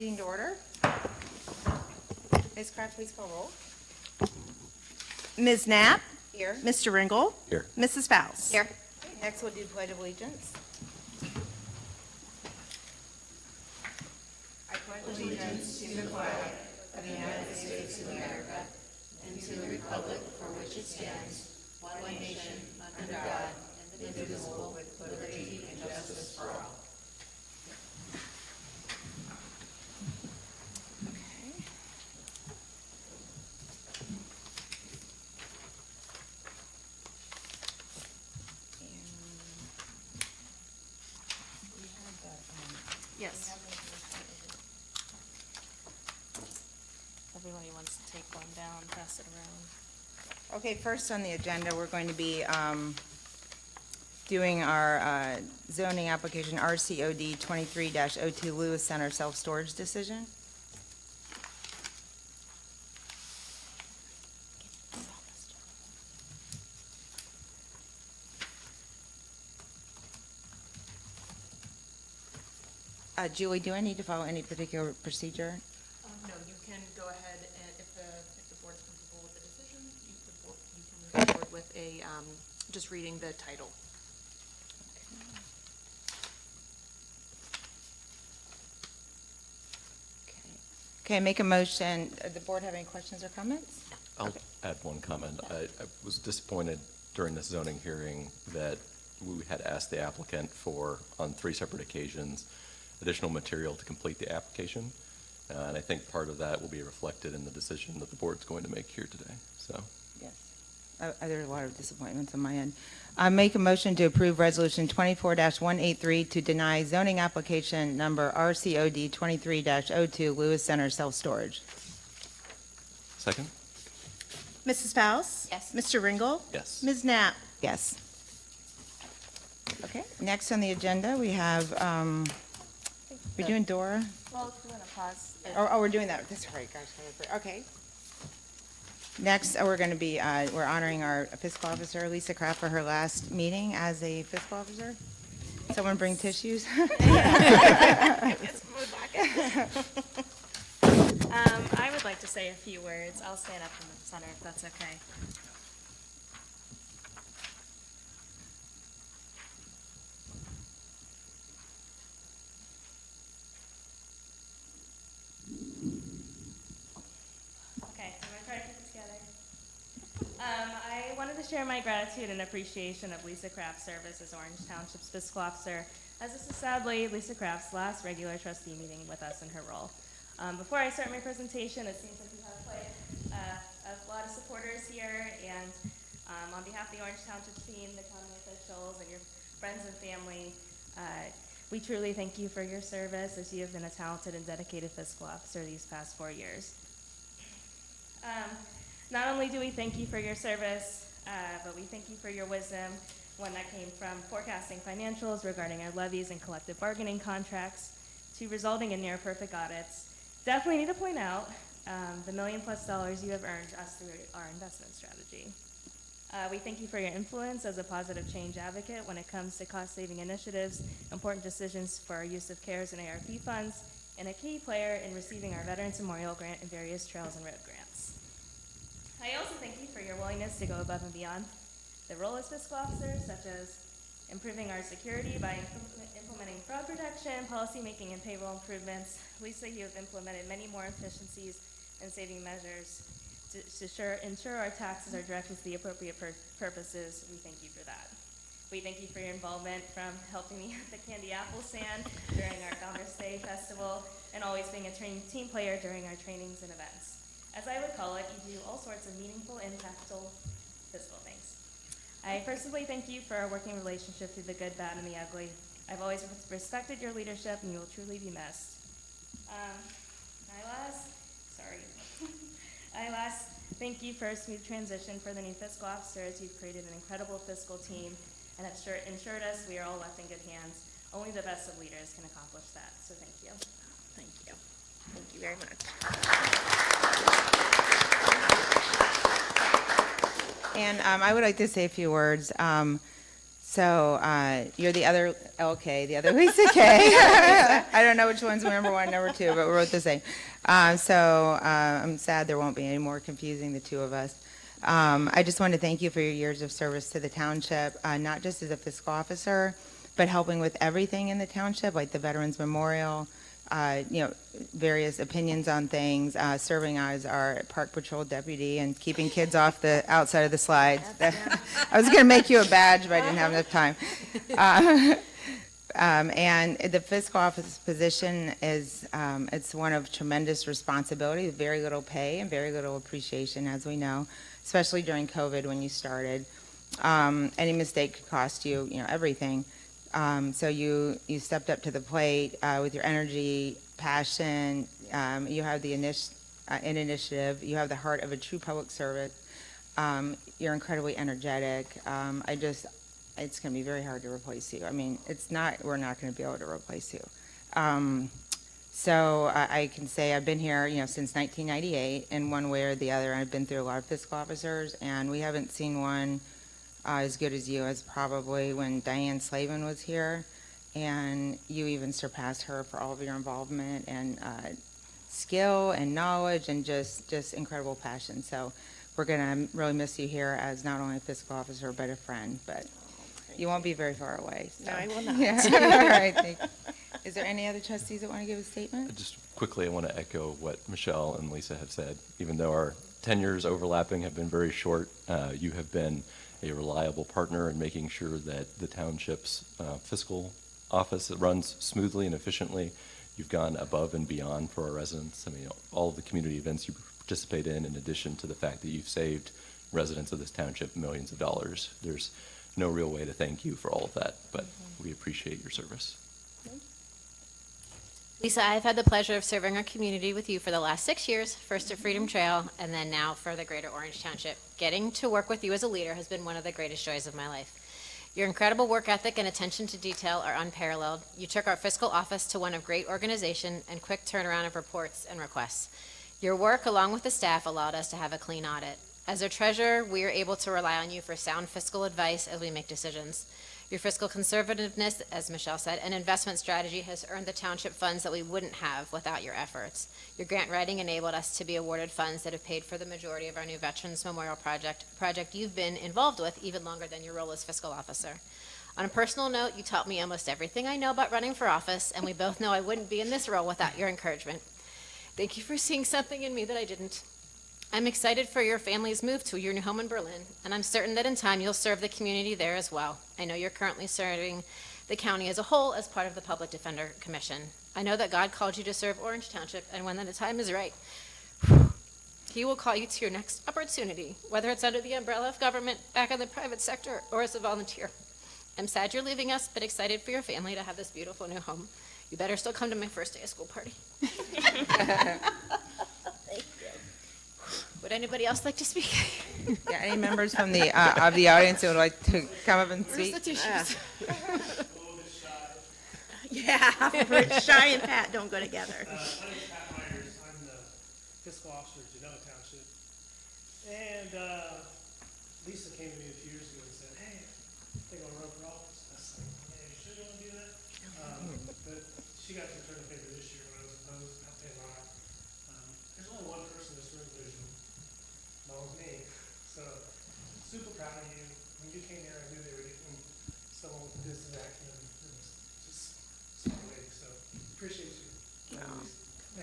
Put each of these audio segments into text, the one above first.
Meeting to order. Ms. Kraft, please call roll. Ms. Knapp? Here. Mr. Ringel? Here. Mrs. Faust? Here. Next, we'll do Pledge of Allegiance. Yes. Everybody wants to take one down, pass it around. Okay, first on the agenda, we're going to be doing our zoning application RCOD 23-02 Lewis Center self-storage decision. Julie, do I need to follow any particular procedure? No, you can go ahead and if the board's comfortable with the decision, you can move forward with a, just reading the title. Okay, make a motion. The board have any questions or comments? I'll add one comment. I was disappointed during this zoning hearing that we had asked the applicant for, on 3 separate occasions, additional material to complete the application. And I think part of that will be reflected in the decision that the board's going to make here today, so. Yes. There's a lot of disappointments on my end. I make a motion to approve Resolution 24-183 to deny zoning application number RCOD 23-02 Lewis Center self-storage. Second? Mrs. Faust? Yes. Mr. Ringel? Yes. Ms. Knapp? Yes. Okay, next on the agenda, we have, we're doing Dora? Well, if you want to pause. Oh, we're doing that. That's right, gosh. Okay. Next, we're going to be, we're honoring our fiscal officer, Lisa Kraft, for her last meeting as a fiscal officer. Someone bring tissues? I would like to say a few words. I'll stand up in the center if that's okay. Okay, I'm gonna try to keep it together. I wanted to share my gratitude and appreciation of Lisa Kraft's service as Orange Township's fiscal officer, as this is sadly Lisa Kraft's last regular trustee meeting with us in her role. Before I start my presentation, it seems like we have quite a lot of supporters here, and on behalf of the Orange Township team, the county officials, and your friends and family, we truly thank you for your service, as you have been a talented and dedicated fiscal officer these past 4 years. Not only do we thank you for your service, but we thank you for your wisdom, one that came from forecasting financials regarding our levies and collective bargaining contracts to resulting in near-perfect audits. Definitely need to point out the $1 million+ you have earned us through our investment strategy. We thank you for your influence as a positive change advocate when it comes to cost-saving initiatives, important decisions for our use of CARES and ARP funds, and a key player in receiving our Veterans Memorial Grant and various trails and road grants. I also thank you for your willingness to go above and beyond the role as fiscal officer, such as improving our security by implementing fraud protection, policymaking, and payroll improvements. Lisa, you have implemented many more efficiencies and saving measures to ensure our taxes are directed to the appropriate purposes. We thank you for that. We thank you for your involvement from helping me with the candy apple stand during our Founders Day Festival, and always being a team player during our trainings and events. As I would call it, you do all sorts of meaningful, impactful fiscal things. I personally thank you for our working relationship through the good, bad, and the ugly. I've always respected your leadership, and you will truly be missed. I last thank you for a smooth transition for the new fiscal officer, as you've created an incredible fiscal team and have ensured us we are all left in good hands. Only the best of leaders can accomplish that, so thank you. Thank you. Thank you very much. And I would like to say a few words. So you're the other LK, the other Lisa K. I don't know which one's number one, number two, but we're both the same. So I'm sad there won't be any more confusing the two of us. I just want to thank you for your years of service to the township, not just as a fiscal officer, but helping with everything in the township, like the Veterans Memorial, various opinions on things, serving as our Park Patrol deputy and keeping kids off the outside of the slides. I was going to make you a badge, but I didn't have enough time. And the fiscal office position is, it's one of tremendous responsibility, very little pay and very little appreciation, as we know, especially during COVID when you started. Any mistake could cost you, everything. So you stepped up to the plate with your energy, passion. You have the initiative. You have the heart of a true public servant. You're incredibly energetic. It's going to be very hard to replace you. I mean, we're not going to be able to replace you. So I can say I've been here, since 1998 in one way or the other. I've been through a lot of fiscal officers, and we haven't seen one as good as you, as probably when Diane Slavin was here, and you even surpassed her for all of your involvement and skill and knowledge and just incredible passion. So we're going to really miss you here as not only a fiscal officer but a friend, but you won't be very far away. So. No, I will not. Yeah. All right, thank you. Is there any other trustees that want to give a statement? Just quickly, I want to echo what Michelle and Lisa have said. Even though our tenures overlapping have been very short, you have been a reliable partner in making sure that the township's fiscal office runs smoothly and efficiently. You've gone above and beyond for our residents. I mean, all of the community events you participate in addition to the fact that you've saved residents of this township millions of dollars. There's no real way to thank you for all of that, but we appreciate your service. Lisa, I've had the pleasure of serving our community with you for the last 6 years, first at Freedom Trail, and then now for the Greater Orange Township. Getting to work with you as a leader has been one of the greatest joys of my life. Your incredible work ethic and attention to detail are unparalleled. You took our fiscal office to one of great organization and quick turnaround of reports and requests. Your work, along with the staff, allowed us to have a clean audit. As our treasurer, we are able to rely on you for sound fiscal advice as we make decisions. Your fiscal conservativeness, as Michelle said, and investment strategy has earned the township funds that we wouldn't have without your efforts. Your grant writing enabled us to be awarded funds that have paid for the majority of our new Veterans Memorial project you've been involved with even longer than your role as fiscal officer. On a personal note, you taught me almost everything I know about running for office, and we both know I wouldn't be in this role without your encouragement. Thank you for seeing something in me that I didn't. I'm excited for your family's move to your new home in Berlin, and I'm certain that in time you'll serve the community there as well. I know you're currently serving the county as a whole as part of the Public Defender Commission. I know that God called you to serve Orange Township, and when the time is right, He will call you to your next opportunity, whether it's under the umbrella of government, back in the private sector, or as a volunteer. I'm sad you're leaving us, but excited for your family to have this beautiful new home. You better still come to my first day of school party. Would anybody else like to speak? Yeah, any members from the of the audience who would like to come up and Where's speak? the tissues? Yeah, we're shy and Pat don't go together. My name is Pat Myers. I'm the fiscal officer of Genoa Township. And Lisa came to me a few years ago and said, hey, I think I'll run for office. I was like, yeah, you sure you want to do that? But she got to return the favor this year when I was opposed. I'll tell you why. There's only one person in this room who's knows me. So super proud of you. When you came here, I knew they were getting someone with business acumen. It was just smart lady. So appreciate you.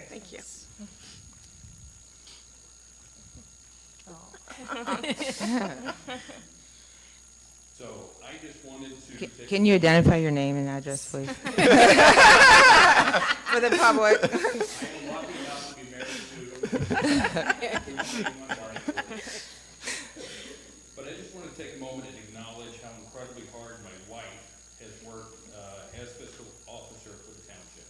Thank you. So I just wanted to take. Can you identify your name and address, please? For the public. I am lucky enough to be married to But I just want to take a moment and acknowledge how incredibly hard my wife has worked as fiscal officer for the township.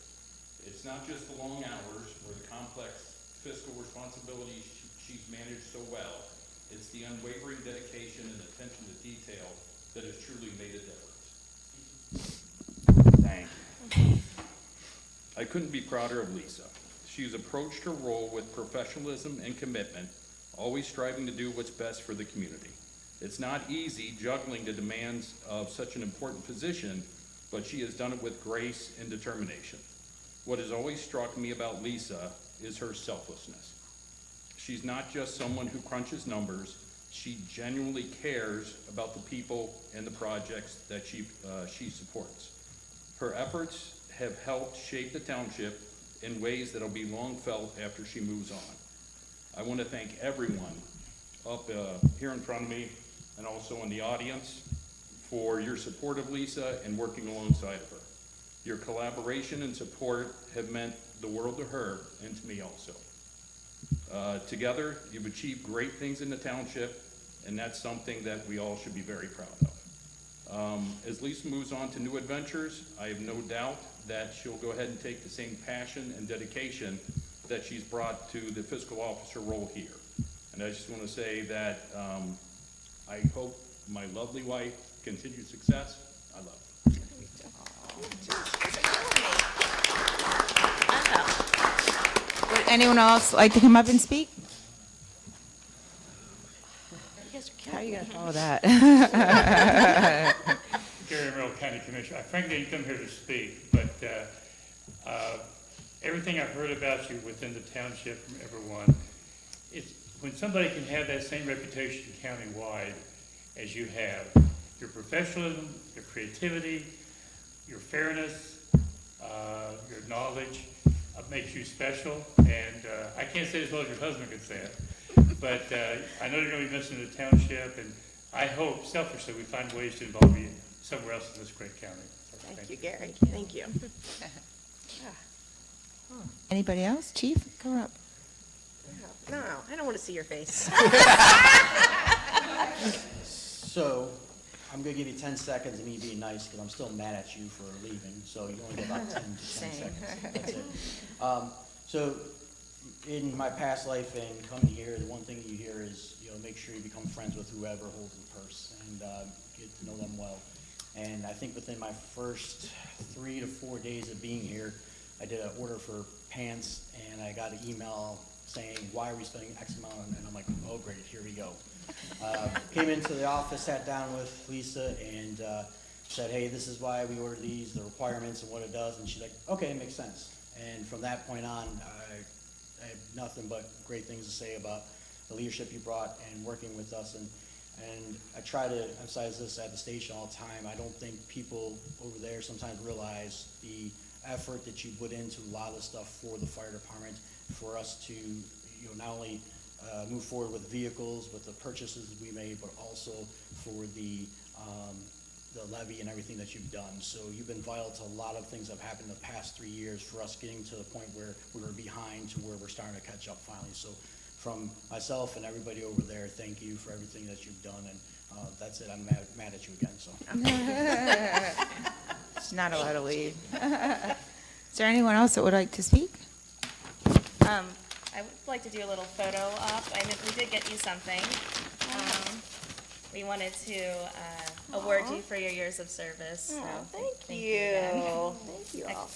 It's not just the long hours or the complex fiscal responsibilities she's managed so well. It's the unwavering dedication and attention to detail that has truly made a difference. Thank you. I couldn't be prouder of Lisa. She's approached her role with professionalism and commitment, always striving to do what's best for the community. It's not easy juggling the demands of such an important position, but she has done it with grace and determination. What has always struck me about Lisa is her selflessness. She's not just someone who crunches numbers, she genuinely cares about the people and the projects that she supports. Her efforts have helped shape the township in ways that'll be long felt after she moves on. I want to thank everyone up here in front of me and also in the audience for your support of Lisa and working alongside of her. Your collaboration and support have meant the world to her and to me also. Together, you've achieved great things in the township, and that's something that we all should be very proud of. As Lisa moves on to new adventures, I have no doubt that she'll go ahead and take the same passion and dedication that she's brought to the fiscal officer role here. And I just want to say that I hope my lovely wife continued success. I love her. Would anyone else like to come up and speak? How are you going to follow that? Gary Merrill, County Commissioner. I frankly didn't come here to speak, but everything I've heard about you within the township from everyone, it's when somebody can have that same reputation countywide as you have, your professionalism, your creativity, your fairness, your knowledge makes you special. And I can't say it as well as your husband could say it, but I know you're going to be missing the township, and I hope selfishly we find ways to involve you somewhere else in this great county. So Thank you, Gary. Thank you. Anybody else? Chief, come up. No, I don't want to see your face. So, I'm gonna give you 10 seconds of me being nice, because I'm still mad at you for leaving, so you only get about 10 to 10 seconds. That's it. So, in my past life and coming here, the one thing you hear is, make sure you become friends with whoever holds the purse, and get to know them well. And I think within my first 3 to 4 days of being here, I did an order for pants, and I got an email saying, why are we spending X amount? And I'm like, oh great, here we go. Came into the office, sat down with Lisa, and said, hey, this is why we ordered these, the requirements and what it does. And she's like, okay, it makes sense. And from that point on, I have nothing but great things to say about the leadership you brought and working with us. And I try to emphasize this at the station all the time. I don't think people over there sometimes realize the effort that you put into a lot of stuff for the fire department, for us to not only move forward with vehicles, with the purchases we made, but also for the levy and everything that you've done. So you've been vital to a lot of things that have happened in the past 3 years for us getting to the point where we were behind to where we're starting to catch up finally. So from myself and everybody over there, thank you for everything that you've done. And that's it. I'm mad at you again. So She's not allowed to leave. Is there anyone else that would like to speak? I would like to do a little photo op. I know we did get you something. We wanted to award you for your years of service. So Thank you. again. Thank you all.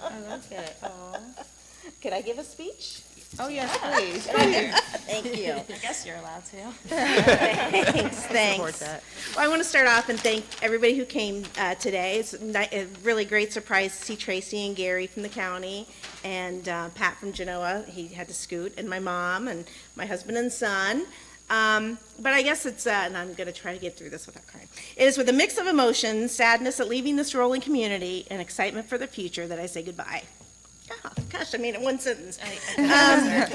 I like it. Could I give a speech? Oh, yes, please. Thank you. I guess you're allowed to. Thanks, Support thanks. that. Well, I want to start off and thank everybody who came today. It's a really great surprise to see Tracy and Gary from the county, and Pat from Genoa. He had to scoot, and my mom, and my husband and son. But I guess it's, and I'm going to try to get through this without crying. It is with a mix of emotions, sadness at leaving this rolling community, and excitement for the future that I say goodbye. Oh, gosh, I mean, in one sentence.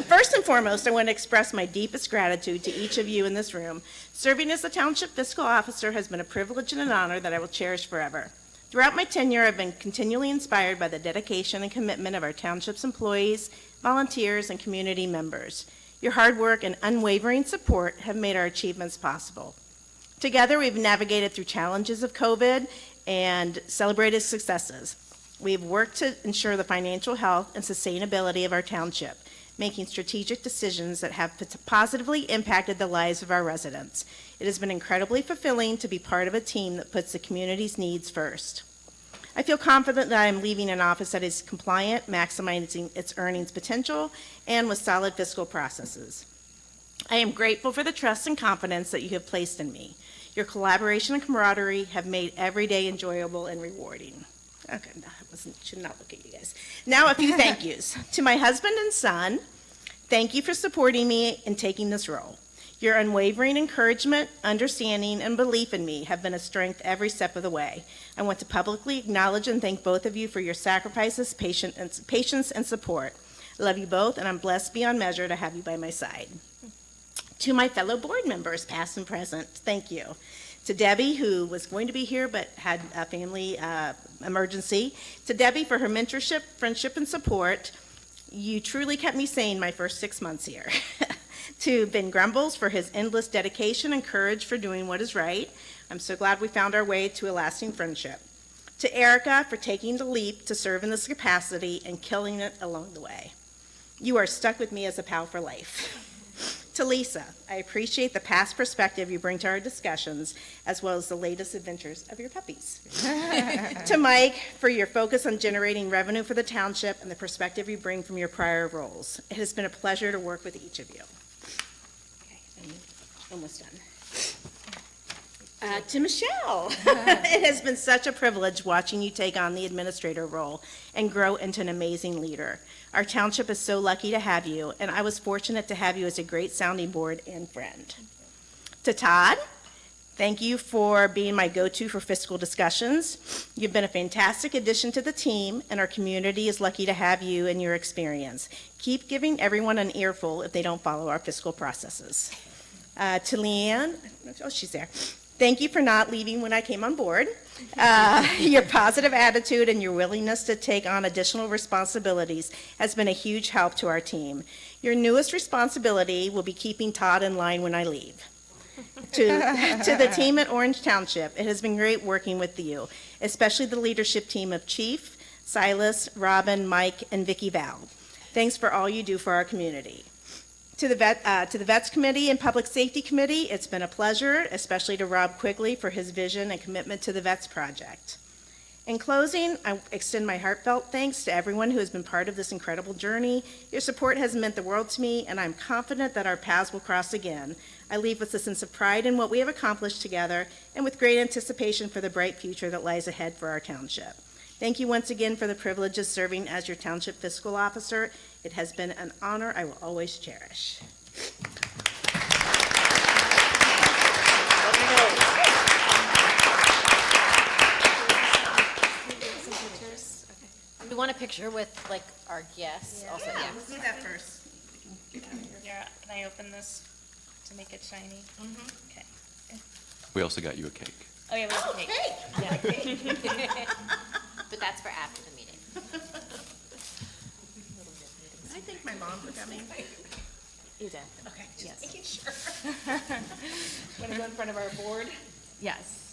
First and foremost, I want to express my deepest gratitude to each of you in this room. Serving as the Township Fiscal Officer has been a privilege and an honor that I will cherish forever. Throughout my tenure, I've been continually inspired by the dedication and commitment of our Township's employees, volunteers, and community members. Your hard work and unwavering support have made our achievements possible. Together, we've navigated through challenges of COVID and celebrated successes. We've worked to ensure the financial health and sustainability of our township, making strategic decisions that have positively impacted the lives of our residents. It has been incredibly fulfilling to be part of a team that puts the community's needs first. I feel confident that I am leaving an office that is compliant, maximizing its earnings potential, and with solid fiscal processes. I am grateful for the trust and confidence that you have placed in me. Your collaboration and camaraderie have made every day enjoyable and rewarding. Okay, no, should not look at you guys. Now a few thank yous. To my husband and son, thank you for supporting me in taking this role. Your unwavering encouragement, understanding, and belief in me have been a strength every step of the way. I want to publicly acknowledge and thank both of you for your sacrifices, patience, and support. I love you both, and I'm blessed beyond measure to have you by my side. To my fellow board members, past and present, thank you. To Debbie, who was going to be here but had a family emergency. To Debbie for her mentorship, friendship, and support. You truly kept me sane my first 6 months here. To Ben Grumbles for his endless dedication and courage for doing what is right. I'm so glad we found our way to a lasting friendship. To Erica for taking the leap to serve in this capacity and killing it along the way. You are stuck with me as a pal for life. To Lisa, I appreciate the past perspective you bring to our discussions, as well as the latest adventures of your puppies. To Mike, for your focus on generating revenue for the township and the perspective you bring from your prior roles. It has been a pleasure to work with each of you. Okay, I'm almost done. To Michelle, it has been such a privilege watching you take on the administrator role and grow into an amazing leader. Our township is so lucky to have you, and I was fortunate to have you as a great sounding board and friend. To Todd, thank you for being my go-to for fiscal discussions. You've been a fantastic addition to the team, and our community is lucky to have you and your experience. Keep giving everyone an earful if they don't follow our fiscal processes. To Leanne, oh, she's there. Thank you for not leaving when I came on board. Your positive attitude and your willingness to take on additional responsibilities has been a huge help to our team. Your newest responsibility will be keeping Todd in line when I leave. To the team at Orange Township, it has been great working with you, especially the leadership team of Chief, Silas, Robin, Mike, and Vicky Val. Thanks for all you do for our community. To the Vets Committee and Public Safety Committee, it's been a pleasure, especially to Rob Quigley for his vision and commitment to the Vets Project. In closing, I extend my heartfelt thanks to everyone who has been part of this incredible journey. Your support has meant the world to me, and I'm confident that our paths will cross again. I leave with a sense of pride in what we have accomplished together, and with great anticipation for the bright future that lies ahead for our township. Thank you once again for the privilege of serving as your Township Fiscal Officer. It has been an honor I will always cherish. We want a picture with like our guests also. Yeah. We'll do that first. Yeah, can I open this to make it shiny? Okay. We also got you a cake. Oh, yeah, we have a cake. Hey! But that's for after the meeting. I thank my mom for coming. You did. Okay, Yes. making sure. Want to go in front of our board? Yes.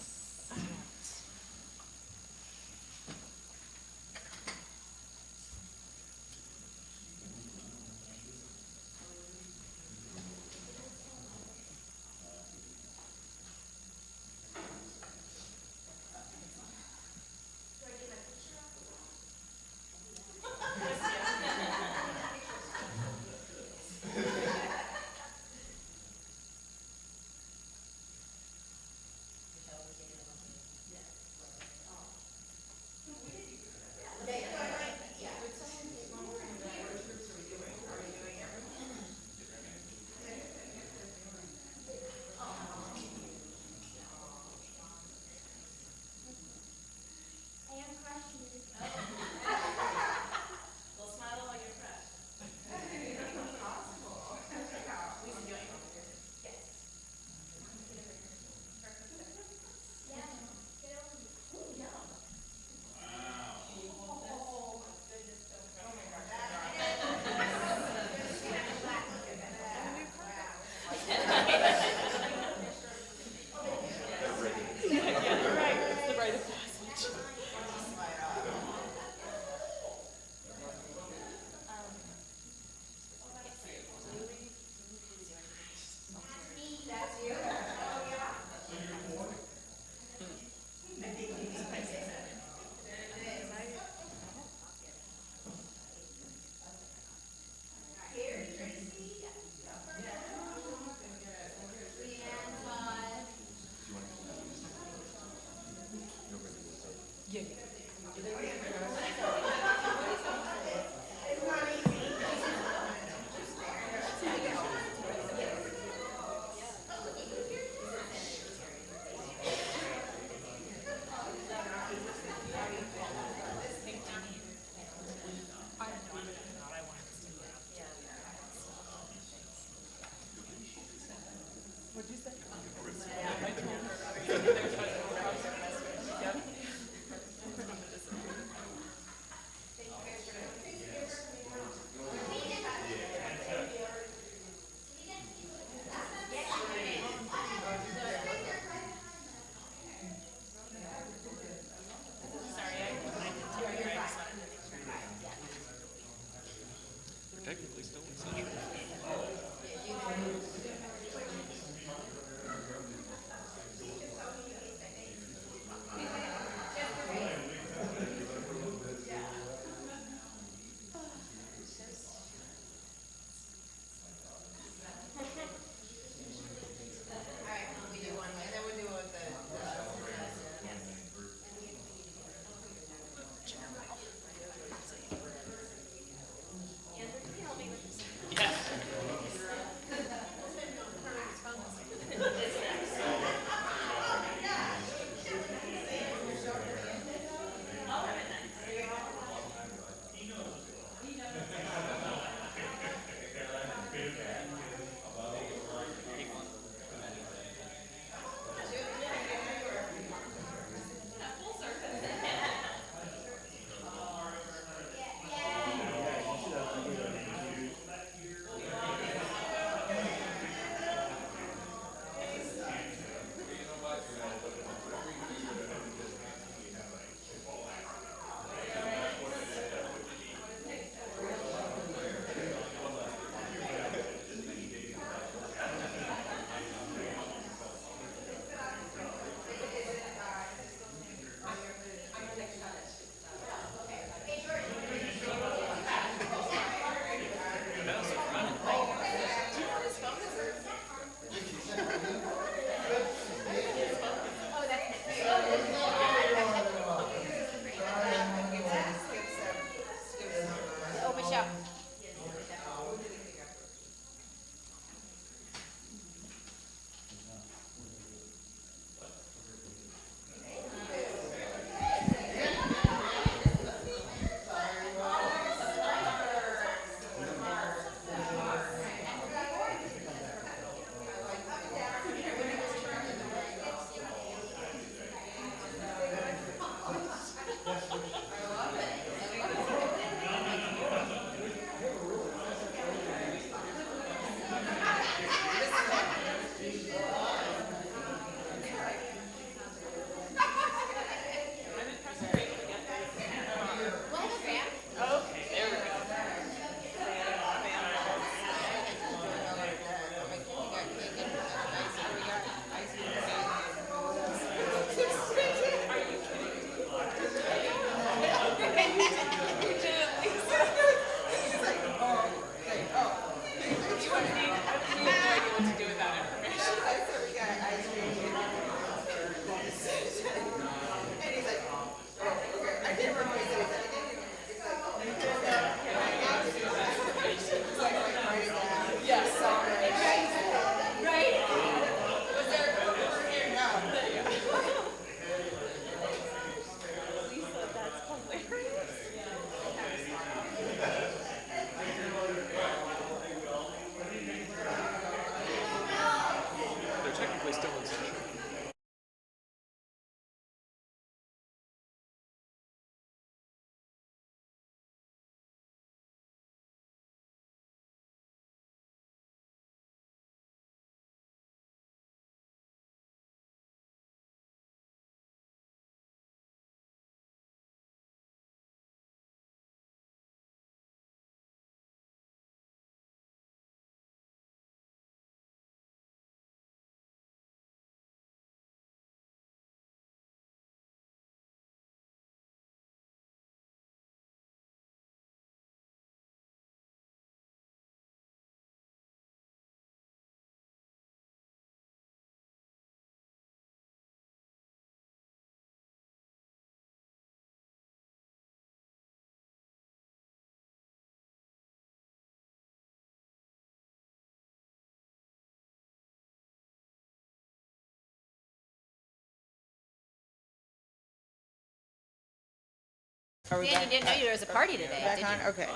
Are we Dan, you back? didn't know there was a party today, Back did on? you? Okay.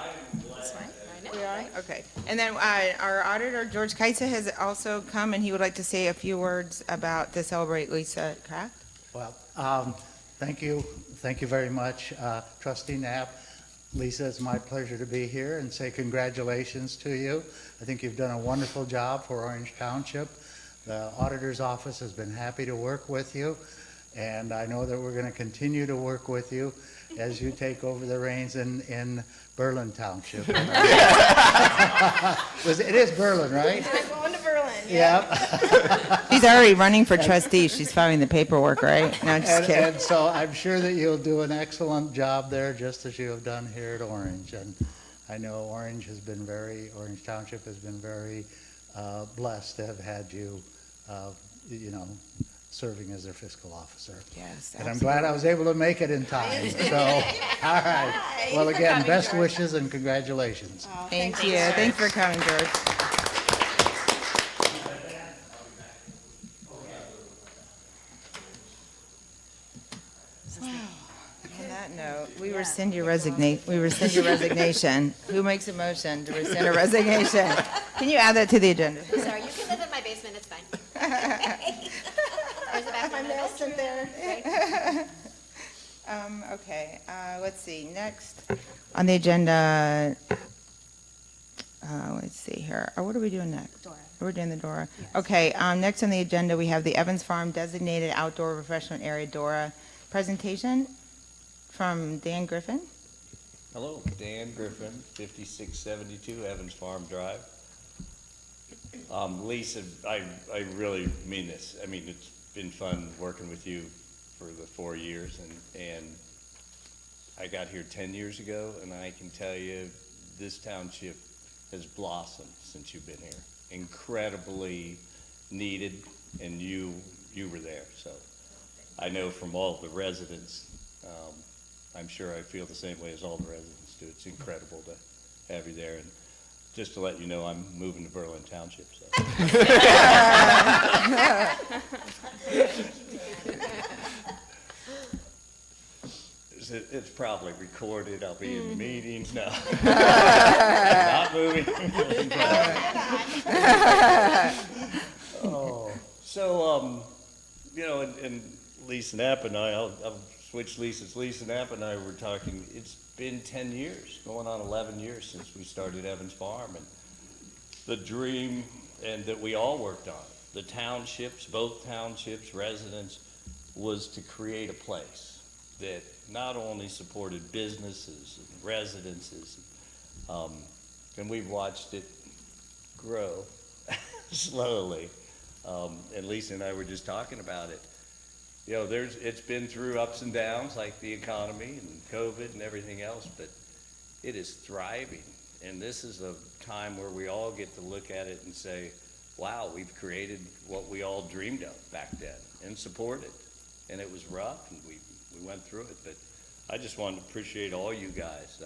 That's fine. I know. We on? Okay. And then our auditor, George Kaitza, has also come, and he would like to say a few words about the Celebrate Lisa Craft. Well, thank you very much, Trustee Knapp. Lisa, it's my pleasure to be here and say congratulations to you. I think you've done a wonderful job for Orange Township. The auditor's office has been happy to work with you, and I know that we're going to continue to work with you as you take over the reins in Berlin Township. It is Berlin, right? I'm going to Berlin. Yeah. She's already running for trustee. She's filing the paperwork, right? No, I'm just And kidding. so I'm sure that you'll do an excellent job there, just as you have done here at Orange. And I know Orange Township has been very blessed to have had you, serving as their fiscal officer. Yes, And I'm glad I was able to make it in time. So, all right. Well, again, best wishes and congratulations. Thank you. Thanks for coming, George. On that note, we rescind your resignation. Who makes a motion to rescind a resignation? Can you add that to the agenda? Sorry, you can live in my basement, it's fine. There's a bathroom in the Sit there. Okay, let's see, next on the agenda, let's see here, what are we doing next? Dora. We're doing the Dora. Okay, next on the agenda, we have the Evans Farm Designated Outdoor Refreshment Area Dora presentation from Dan Griffin. Hello, Dan Griffin, 5672 Evans Farm Drive. Lisa, I really mean this. I mean, it's been fun working with you for the 4 years, and I got here 10 years ago, and I can tell you this township has blossomed since you've been here. Incredibly needed, and you were there. So I know from all the residents, I'm sure I feel the same way as all the residents do. It's incredible to have you there. And just to let you know, I'm moving to Berlin Township. So. It's probably recorded. I'll be in meetings now. Not moving. Oh, so and Lisa Knapp and I'll switch Lisa's. Lisa Knapp and I were talking. It's been 10 years, going on 11 years since we started Evans Farm, and the dream and that we all worked on, the townships, both townships, residents, was to create a place that not only supported businesses and residences, and we've watched it grow slowly. And Lisa and I were just talking about it. You know, it's been through ups and downs like the economy and COVID and everything else, but it is thriving. And this is a time where we all get to look at it and say, wow, we've created what we all dreamed of back then and supported. And it was rough, and we went through it, but I just wanted to appreciate all you guys.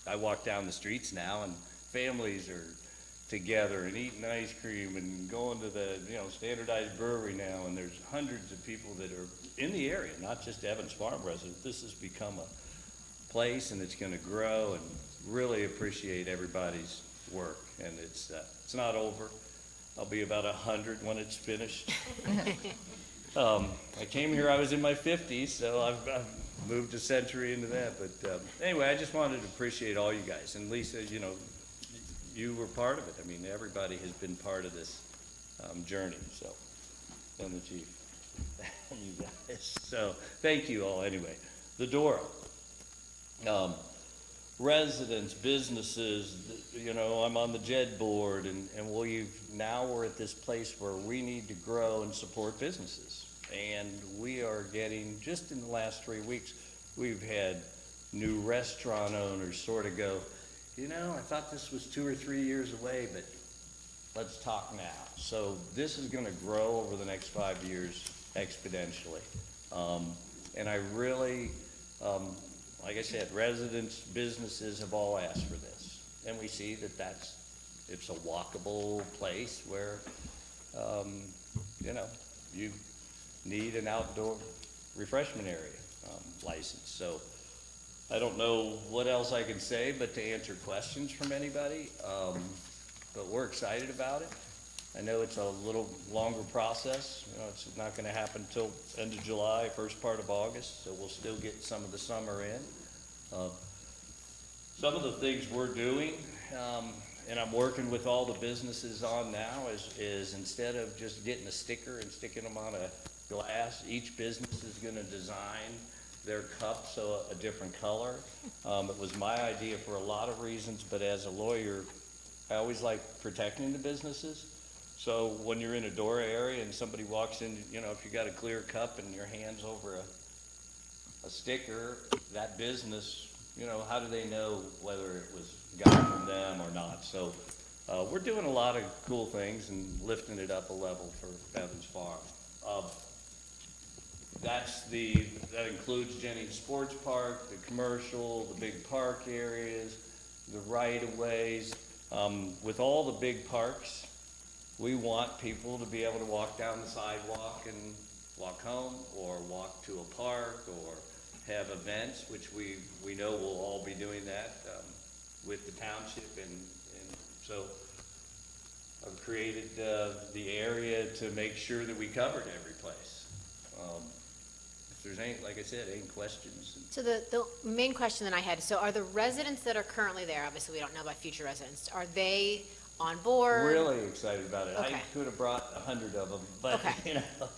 I walk down the streets now, and families are together and eating ice cream and going to the standardized brewery now, and there's hundreds of people that are in the area, not just Evans Farm residents. This has become a place, and it's going to grow, and really appreciate everybody's work. And it's not over. I'll be about 100 when it's finished. I came here, I was in my 50s, so I've moved a century into that. But anyway, I just wanted to appreciate all you guys. And Lisa, you were part of it. I mean, everybody has been part of this journey, so, and the chief, you guys. So, thank you all anyway. The Dora. Residents, businesses, I'm on the JED board, and now we're at this place where we need to grow and support businesses. And we are getting, just in the last 3 weeks, we've had new restaurant owners sort of go, I thought this was 2 or 3 years away, but let's talk now. So this is going to grow over the next 5 years exponentially. And I really, like I said, residents, businesses have all asked for this. And we see that it's a walkable place where, you need an outdoor refreshment area license. So I don't know what else I can say, but to answer questions from anybody. But we're excited about it. I know it's a little longer process. You know, it's not gonna happen till end of July, first part of August, so we'll still get some of the summer in. Some of the things we're doing, and I'm working with all the businesses on now, is instead of just getting a sticker and sticking them on a glass, each business is gonna design their cup so a different color. It was my idea for a lot of reasons, but as a lawyer, I always like protecting the businesses. So when you're in a door area and somebody walks in, you know, if you got a clear cup and your hand's over a sticker, that business, you know, how do they know whether it was got from them or not? So we're doing a lot of cool things and lifting it up a level for Evans Farm. That includes Jennings Sports Park, the commercial, the big park areas, the right-of-ways. With all the big parks, we want people to be able to walk down the sidewalk and walk home, or walk to a park, or have events, which we know we'll all be doing that with the township, and so I've created the area to make sure that we covered every place. If there's any, like I said, any questions. So the main question that I had, so are the residents that are currently there, obviously we don't know about future residents, are they on board? Really excited about it. Okay. I could have brought 100 of them, but Okay. you know,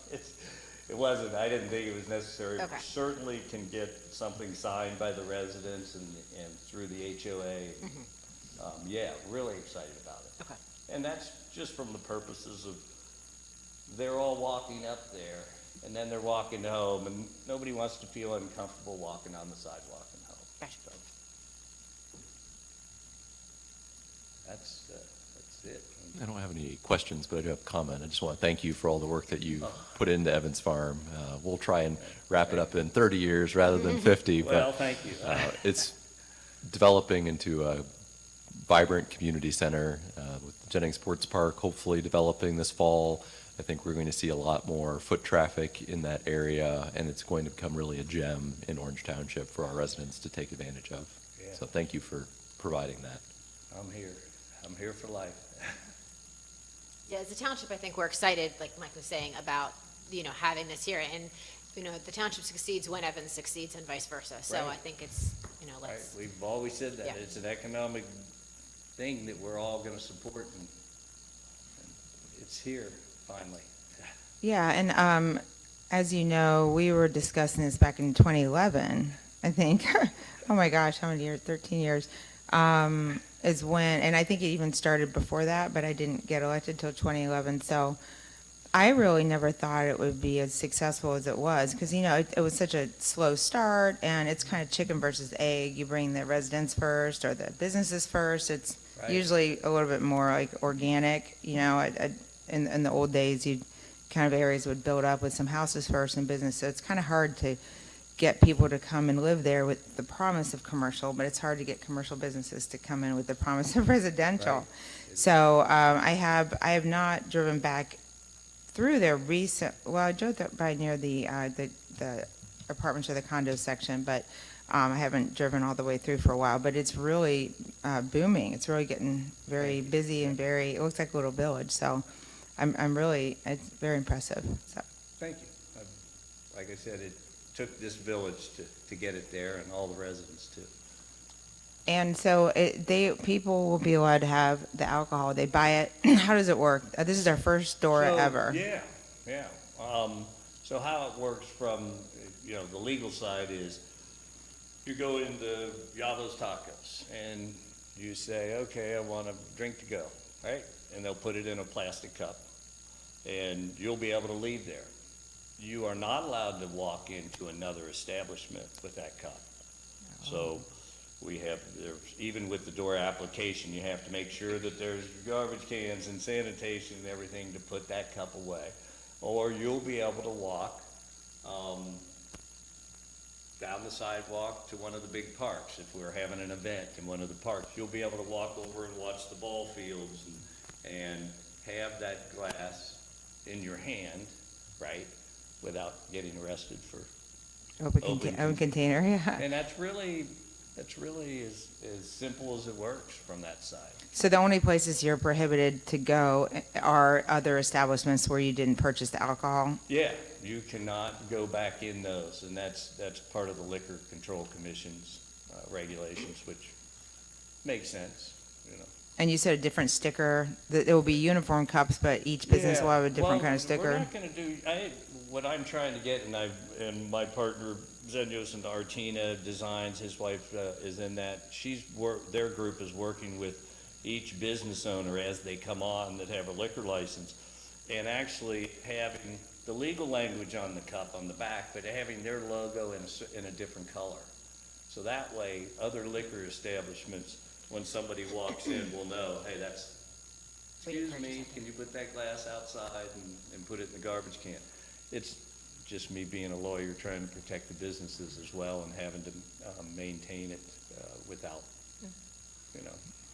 it wasn't. I didn't think it was necessary. Okay. Certainly can get something signed by the residents and through the HOA. Yeah, really excited about it. Okay. And that's just from the purposes of they're all walking up there, and then they're walking home, and nobody wants to feel uncomfortable walking on the sidewalk and home. Gotcha. So, that's it. I don't have any questions, but I do have a comment. I just want to thank you for all the work that you put into Evans Farm. We'll try and wrap it up in 30 years rather than 50. Well, but thank you. It's developing into a vibrant community center with the Jennings Sports Park hopefully developing this fall. I think we're going to see a lot more foot traffic in that area, and it's going to become really a gem in Orange Township for our residents to take advantage of. Yeah. So thank you for providing that. I'm here for life. Yeah, as a township, I think we're excited, like Mike was saying, about, you know, having this here. And, you know, the township succeeds when Evans succeeds and vice versa. So Right. I think it's, you know, Right, let's, we've always said that. Yeah. It's an economic thing that we're all gonna support, and it's here, finally. Yeah, and as you know, we were discussing this back in 2011, I think. Oh my gosh, how many years? 13 years. Is when, and I think it even started before that, but I didn't get elected till 2011. So I really never thought it would be as successful as it was, because, you know, it was such a slow start, and it's kind of chicken versus egg. You bring the residents first or the businesses first. It's Right. usually a little bit more like organic, you know. In the old days, you kind of areas would build up with some houses first and business. So it's kind of hard to get people to come and live there with the promise of commercial, but it's hard to get commercial businesses to come in with the promise of residential. Right. So I have not driven back through there well, I drove by near the apartments or the condo section, but I haven't driven all the way through for a while. But it's really booming. It's really getting very busy and it looks like a little village. So it's very impressive. So. Thank you. Like I said, it took this village to get it there, and all the residents too. And so people will be allowed to have the alcohol. They buy it. How does it work? This is our first store ever. Yeah. So how it works from, you know, the legal side is you go into Yavo's Tacos and you say, okay, I want a drink to go, right? And they'll put it in a plastic cup, and you'll be able to leave there. You are not allowed to walk into another establishment with that cup. So even with the door application, you have to make sure that there's garbage cans and sanitation and everything to put that cup away. Or you'll be able to walk down the sidewalk to one of the big parks. If we're having an event in one of the parks, you'll be able to walk over and watch the ball fields and have that glass in your hand, right, without getting arrested for Open container, yeah. And that's really, It's really as simple as it works from that side. So the only places you're prohibited to go are other establishments where you didn't purchase the alcohol? Yeah, you cannot go back in those, and that's part of the Liquor Control Commission's regulations, which makes sense, you know. And you said a different sticker, that it will be uniform cups, but each business will have a different kind of We're sticker? not gonna do, what I'm trying to get, and my partner, Zenios and Artina Designs, his wife is in that, their group is working with each business owner as they come on that have a liquor license, and actually having the legal language on the cup on the back, but having their logo in a different color. So that way, other liquor establishments, when somebody walks in, will know, hey, that's, excuse me, can you put that glass outside and put it in the garbage can? It's just me being a lawyer trying to protect the businesses as well and having to maintain it without, you know,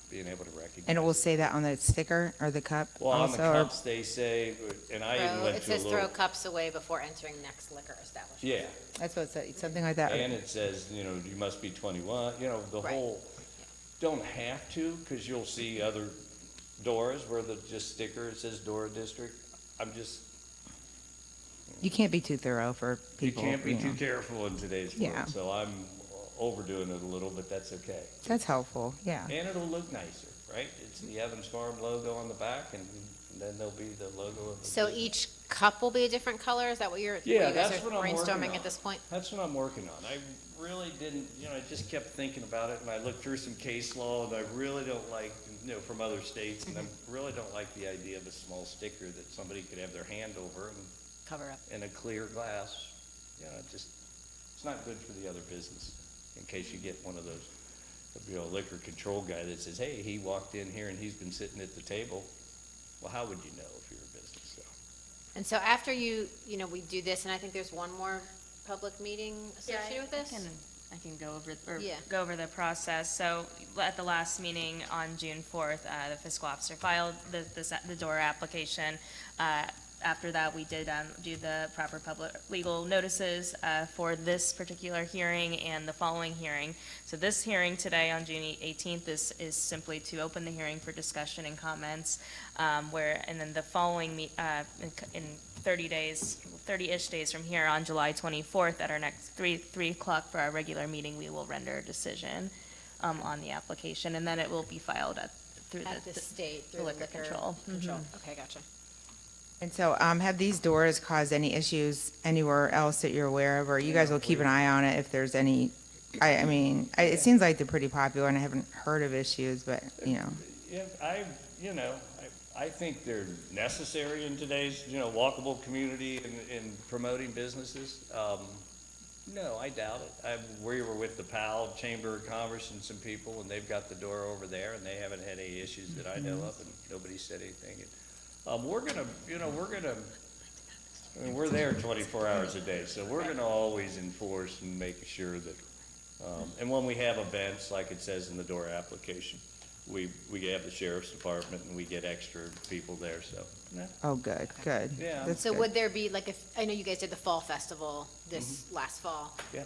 being able to recognize. And it will say that on the sticker or the cup Well, on the also? or- cups, they say, and I even Throw- went It to a says little. throw cups away before entering next liquor establishment. Yeah, That's what it said, something like that? and it says, you know, you must be 21, you know, the Right. whole, don't have to, because you'll see other doors where the just sticker, it says Dora District. I'm just, You can't be too thorough for you people. can't be know. too careful in today's Yeah. world, so I'm overdoing it a little, but that's okay. That's helpful, yeah. And it'll look nicer, right? It's the Evans Farm logo on the back, and then there'll be the logo of the. So business. each cup will be a different color? Is that what you Yeah, guys that's are what I'm working brainstorming on. at this point? That's what I'm working on. I really didn't, you know, I just kept thinking about it, and I looked through some case law, and I really don't like, you know, from other states, and I really don't like the idea of a small sticker that somebody could have their hand over and Cover up. in a clear glass. You know, it's not good for the other business, in case you get one of those, you know, liquor control guy that says, hey, he walked in here and he's been sitting at the table. Well, how would you know if you're a business, so? And so after you know, we do this, and I think there's one more public meeting associated with this? I can go over, Yeah. go over the process. So at the last meeting on June 4th, the fiscal officer filed the DORA application. After that, we did do the proper public legal notices for this particular hearing and the following hearing. So this hearing today on June 18th is simply to open the hearing for discussion and comments, and then the following in 30 days, 30-ish days from here, on July 24th, at our next 3 o'clock for our regular meeting, we will render a decision on the application, and then it will be filed through At the state, the through liquor control. Okay, gotcha. And so, have these doors caused any issues anywhere else that you're aware of, or you guys will keep an eye on it if there's any? I mean, it seems like they're pretty popular, and I haven't heard of issues, but, you know. Yeah, I think they're necessary in today's, you know, walkable community and promoting businesses. No, I doubt it. We were with the Powell Chamber of Commerce and some people, and they've got the door over there, and they haven't had any issues that I know of, and nobody said anything. We're there 24 hours a day, so we're gonna always enforce and make sure that, and when we have events, like it says in the DORA application, we have the sheriff's department and we get extra people there, so, yeah. Oh, good, good. Yeah. That's So good. would there be, like, I know you guys did the fall festival this last fall. Yeah.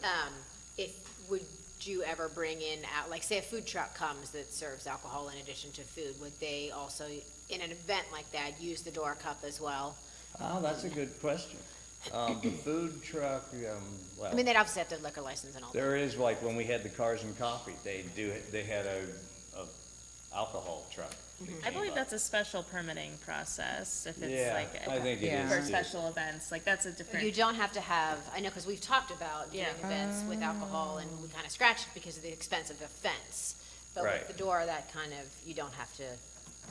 Would you ever bring in, like, say a food truck comes that serves alcohol in addition to food, would they also, in an event like that, use the door cup as well? Oh, that's a good question. The food truck, well. I mean, they'd obviously have to liquor license and all that. There is, like, when we had the Cars and Coffee, they had a alcohol truck. that I came believe up. that's a special permitting process, if it's Yeah, like I think it Yeah. is for too. special events, like that's a different. You don't have to have, I know, because we've talked about doing Yeah. events with alcohol, and we kind of scratched it because of the expense of the fence. But Right. with the door, that kind of, you don't have to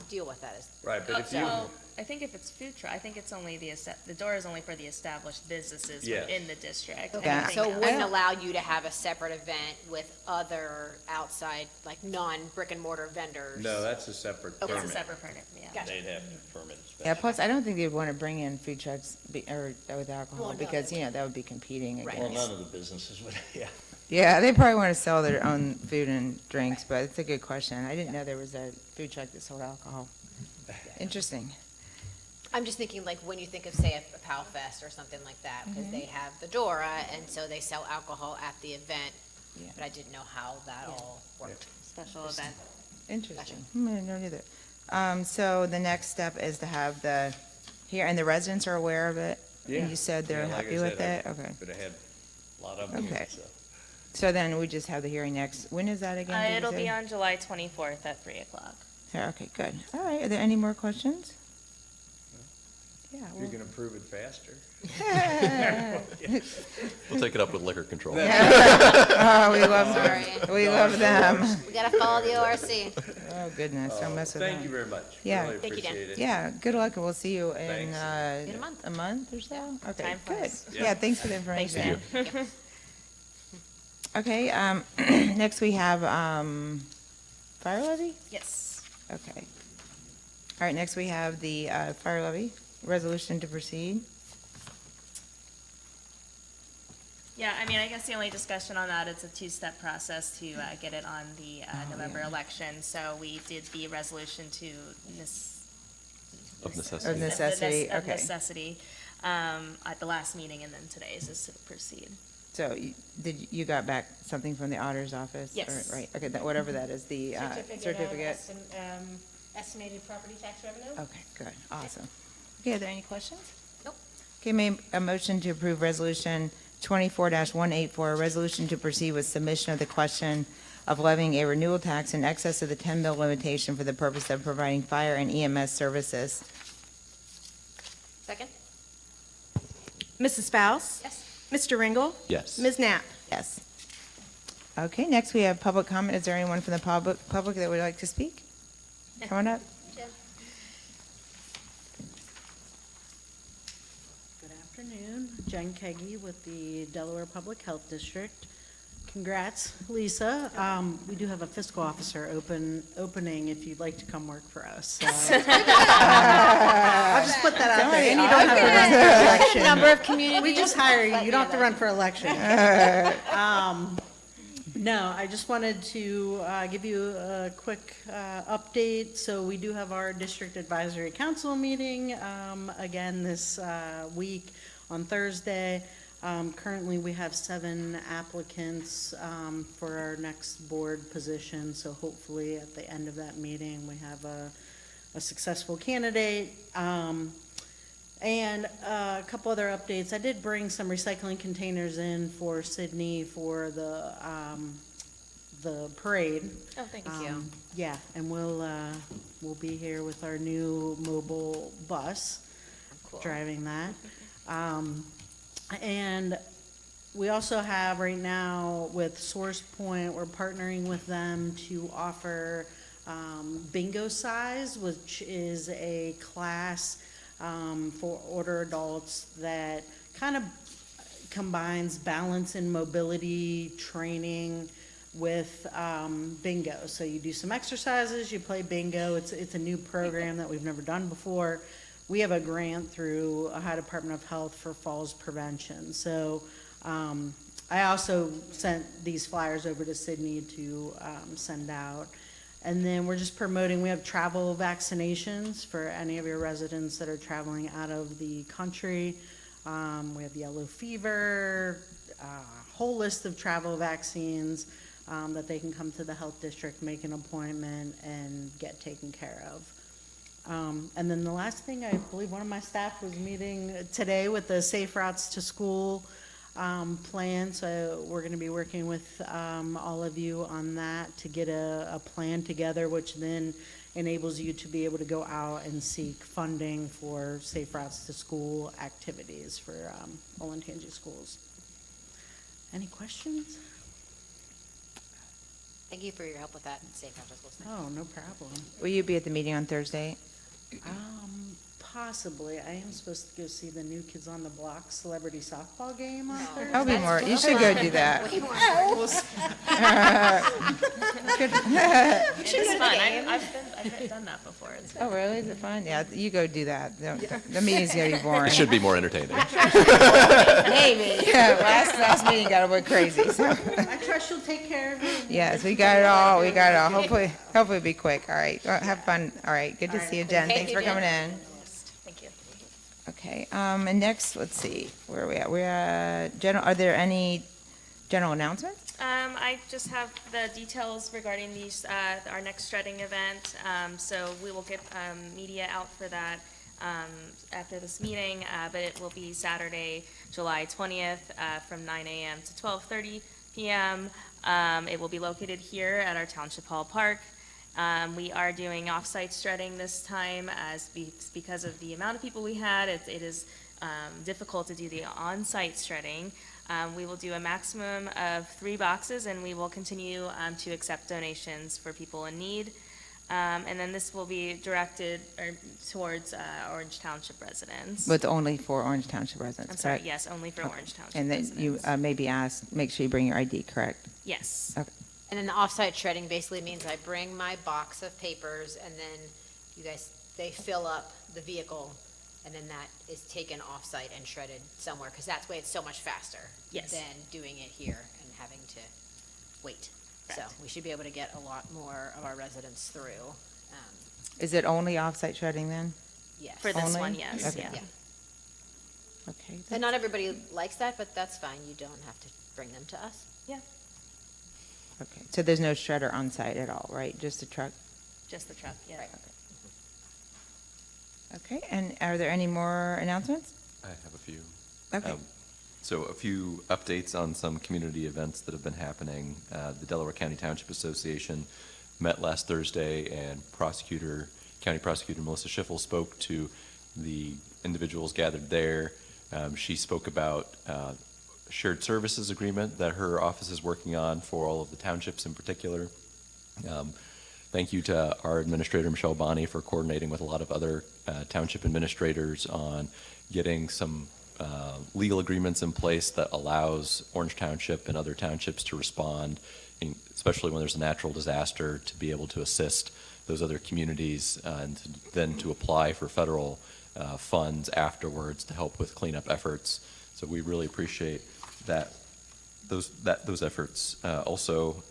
deal with that. Right, but if you, So, I think if it's food truck, I think it's only the door is only for the established businesses Yes. within the district. Yeah. Anything So it else- wouldn't allow you to have a separate event with other outside, like, non-brick and mortar vendors? no, that's a separate Okay. It's a permit. separate permit, yeah. Gotcha. They'd have to permit it Yeah, special. plus, I don't think they'd want to bring in food trucks or with alcohol, Well, no, because, they you know, that would be competing Right. Well, against. none of the businesses would, yeah. Yeah, they probably want to sell their own food and drinks, but it's a good question. I didn't know there was a food truck that sold alcohol. Interesting. I'm just thinking, like, when you think of, say, a Powell Fest or something like that, because they have the Dora, and so they sell alcohol at the event. Yeah. but I didn't know how that all worked. Special event. Interesting. I didn't know either. So the next step is to have the, here, and the residents are aware of it? And you said they're Yeah, like I happy with said, it? Okay. But I had a lot of them here, Okay. so. So then we just have the hearing next, when is that again? did you It'll say? be on July 24th at 3 o'clock. Yeah, okay, good. All right, are there any more questions? Yeah. If you can approve it faster. We'll take it up with liquor control. Oh, we love Sorry. them. We love them. We gotta follow the ORC. Oh, goodness, don't mess with them. Thank you very much. Yeah. Really Thank you, Dan. appreciate it. Yeah, good luck, and we'll see you in, Thanks. In a month. a month or so? Okay, Time good. flies. Yeah, thanks for the Thanks, information. Dan. Okay, next we have, fire levy? Yes. Okay. All right, next we have the, fire levy, resolution to proceed. Yeah, I mean, I guess the only discussion on that, it's a two-step process to get it on the November election. So we did the resolution to Of Of necessity. necessity, of okay. necessity, at the last meeting, and then today's is to proceed. So you got back something from the auditor's office? or- Yes. Right, okay, whatever that is, the certificate? Estimated property tax revenue? Okay, good, awesome. Okay, are there any questions? Nope. Okay, a motion to approve resolution 24-184, a resolution to proceed with submission of the question of levying a renewal tax in excess of the 10 mil limitation for the purpose of providing fire and EMS services. Second? Mrs. Spouse? Yes. Mr. Ringel? Yes. Ms. Knapp? Yes. Okay, next we have public comment. Is there anyone from the public that would like to speak? Come on up. Good afternoon. Jen Keggy with the Delaware Public Health District. Congrats, Lisa. We do have a fiscal officer opening if you'd like to come work for us. I'll just put that out there. And you don't have to run for election. Number of communities. We just hire you. You don't have to run for election. No, I just wanted to give you a quick update. So we do have our district advisory council meeting again this week on Thursday. Currently, we have 7 applicants for our next board position. So hopefully, at the end of that meeting, we have a successful candidate. And a couple other updates. I did bring some recycling containers in for Sydney for the parade. Oh, thank you. Yeah, and we'll be here with our new mobile bus, driving that. And we also have right now with Source Point, we're partnering with them to offer bingo size, which is a class for older adults that kind of combines balance and mobility training with bingo. So you do some exercises, you play bingo. It's a new program that we've never done before. We have a grant through Ohio Department of Health for falls prevention. So I also sent these flyers over to Sydney to send out. And then we're just promoting, we have travel vaccinations for any of your residents that are traveling out of the country. We have yellow fever, a whole list of travel vaccines that they can come to the health district, make an appointment, and get taken care of. And then the last thing, I believe one of my staff was meeting today with the Safe Routes to School plan. So we're going to be working with all of you on that to get a plan together, which then enables you to be able to go out and seek funding for Safe Routes to School activities for Olentangy schools. Any questions? Thank you for your help with that. Safe Routes to School thing. Oh, no problem. Will you be at the meeting on Thursday? Possibly. I am supposed to go see the New Kids on the Block celebrity softball game on Thursday. I'll be more, you should go do that. Way more. It's fun. I've done that before. It's Oh, really? Is it fun? Yeah, you go do that. The meeting's gonna be boring. It should be more entertaining. Maybe. Yeah, last meeting got a bit crazy, so. I trust you'll take care of me. Yes, we got it all, Hopefully it'll be quick. All right, well, have fun. All right, good to see you, Jen. Thank Thanks you, for Jen. coming in. Thank you. Okay, and next, let's see, where are we at? We're at general, are there any General announcements? I just have the details regarding these, our next shredding event. So we will get media out for that after this meeting, but it will be Saturday, July 20th, from 9 a.m. to 12:30 p.m. It will be located here at our Township Hall Park. We are doing off-site shredding this time because of the amount of people we had. It is difficult to do the on-site shredding. We will do a maximum of 3 boxes, and we will continue to accept donations for people in need. And then this will be directed towards Orange Township residents. But only for Orange Township residents, I'm sorry, correct? yes, only for Orange Township And then residents. you maybe make sure you bring your ID, correct? Yes. Okay. And then the off-site shredding basically means I bring my box of papers, and then you guys, they fill up the vehicle, and then that is taken off-site and shredded somewhere, because that's way it's so much faster Yes. than doing it here and having to wait. So Correct. we should be able to get a lot more of our residents through. Is it only off-site shredding then? Yes. For this Only? one, yes, Okay. yeah. Yeah. Okay. And not everybody likes that, but that's fine. You don't have to bring them to us. Yeah, Okay, so there's no shredder on site at all, right? Just a truck? just the truck, yeah. Right. Okay, and are there any more announcements? I have a few. Okay. So a few updates on some community events that have been happening. The Delaware County Township Association met last Thursday, and County Prosecutor Melissa Schiffel spoke to the individuals gathered there. She spoke about shared services agreement that her office is working on for all of the townships in particular. Thank you to our administrator, Michelle Bonney, for coordinating with a lot of other township administrators on getting some legal agreements in place that allows Orange Township and other townships to respond, especially when there's a natural disaster, to be able to assist those other communities and then to apply for federal funds afterwards to help with cleanup efforts. So we really appreciate those efforts. Also,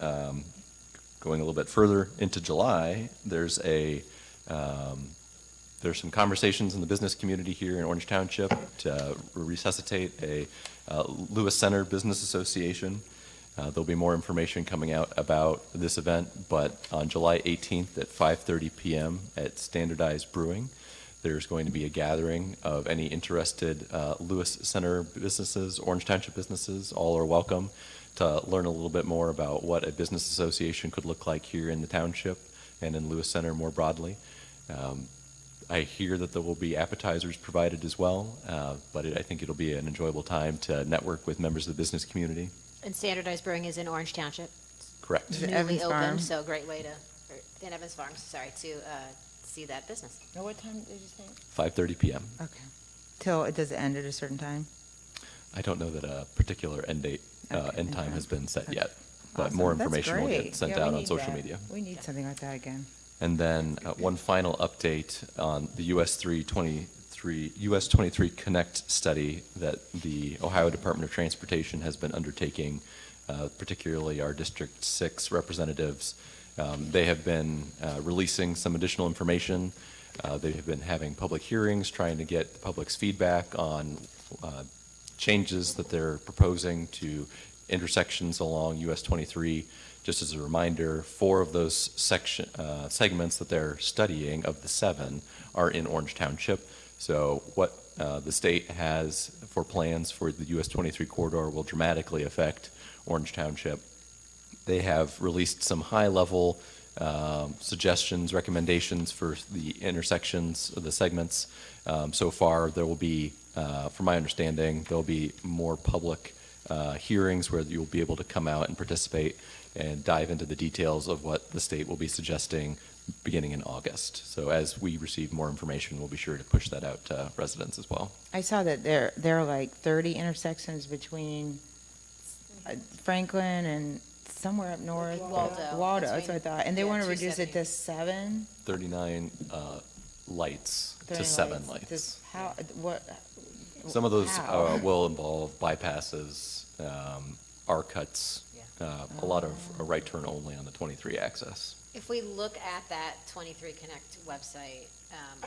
going a little bit further into July, there's some conversations in the business community here in Orange Township to resuscitate a Lewis Center Business Association. There'll be more information coming out about this event, but on July 18th at 5:30 p.m. at Standardized Brewing, there's going to be a gathering of any interested Lewis Center businesses, Orange Township businesses. All are welcome to learn a little bit more about what a business association could look like here in the township and in Lewis Center more broadly. I hear that there will be appetizers provided as well, but I think it'll be an enjoyable time to network with members of the business community. And Standardized Brewing is in Orange Township. Correct. Is it Newly Evans Farm? opened, so great way to, or in Evans Farms, sorry, to see that business. Now, what time did you say? 5:30 p.m. Okay. Does it end at a certain time? I don't know that a particular end date, Okay, end time okay. has been set Okay. yet, but Awesome. more That's information will great. get sent Yeah, we out on need social that. media. We need something like that again. And then one final update on the US 23 Connect study that the Ohio Department of Transportation has been undertaking, particularly our District 6 representatives. They have been releasing some additional information. They have been having public hearings, trying to get the public's feedback on changes that they're proposing to intersections along US 23. Just as a reminder, 4 of those segments that they're studying of the 7 are in Orange Township. So what the state has for plans for the US 23 corridor will dramatically affect Orange Township. They have released some high-level suggestions, recommendations for the intersections of the segments. So far, there will be, from my understanding, there'll be more public hearings where you'll be able to come out and participate and dive into the details of what the state will be suggesting beginning in August. So as we receive more information, we'll be sure to push that out to residents as well. I saw that there are like 30 intersections between Franklin and somewhere up north. Waldo. Waldo, That's that's what I right. thought. And they Yeah, want to reduce it 270. to 7? 39 lights to 30 7 lights. Just how, what? Some of those how? will involve bypasses, R cuts, a lot of right turn only on the 23 axis. If we look at that 23 Connect website,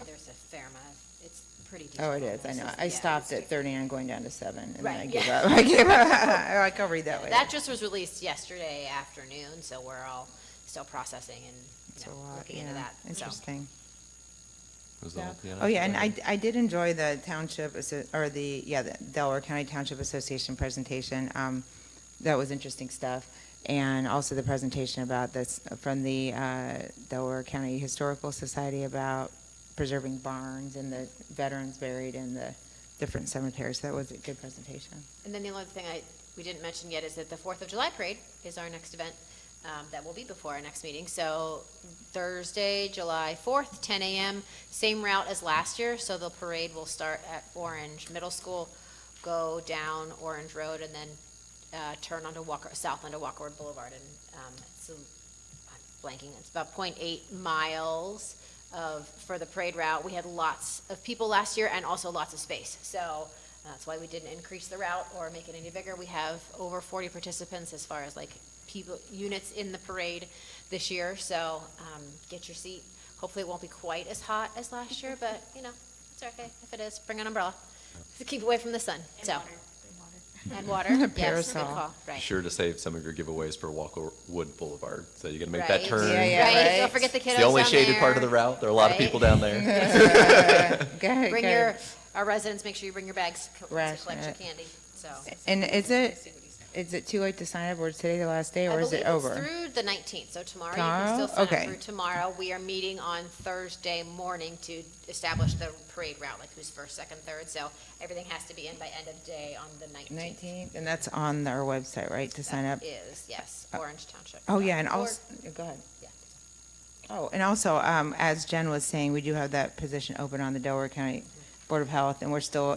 there's a fair amount of, it's pretty Oh, detailed. it is, I know. Yeah, I stopped it's- at 39 going down to 7, and then I Right, gave yeah. up. I gave up. Like, I'll read that later. That just was released yesterday afternoon, so we're all still processing and, It's you a know, lot, looking into yeah. that. So, Interesting. Was that all the Oh, yeah, and items? I did enjoy the township, the Delaware County Township Association presentation. That was interesting stuff. And also the presentation about this, from the Delaware County Historical Society about preserving barns and the veterans buried in the different cemeteries. That was a good presentation. And then the only thing we didn't mention yet is that the 4th of July parade is our next event. That will be before our next meeting. So Thursday, July 4th, 10 a.m., same route as last year. So the parade will start at Orange Middle School, go down Orange Road, and then turn onto south onto Walker Boulevard. And so I'm blanking, it's about 0.8 miles for the parade route. We had lots of people last year and also lots of space. So that's why we didn't increase the route or make it any bigger. We have over 40 participants as far as like units in the parade this year, so get your seat. Hopefully it won't be quite as hot as last year, but you know, it's okay. If it is, bring an umbrella to keep away from the sun. And water, yes, good Parasol. call, right. Be sure to save some of your giveaways for Walkerwood Boulevard. So you're gonna make Right. that turn. Yeah, yeah. Right, right. don't forget the kiddos It's the only down shaded there. part of the route. There are a lot of Right. people down there. Good, Bring good. our residents, make sure you bring your bags to Right, collect your right. candy, so. And is it too late to sign up, or is today the last day, or is it I over? believe it's through the 19th, so tomorrow you Tomorrow? can still sign Okay. up through tomorrow. We are meeting on Thursday morning to establish the parade route, like who's first, second, third, so everything has to be in by end of day on the 19th. 19th, and that's on our website, right, to sign up? Is, yes, Orange Township. Oh, yeah, and Or- also, go ahead. Yeah. Oh, and also, as Jen was saying, we do have that position open on the Delaware County Board of Health, and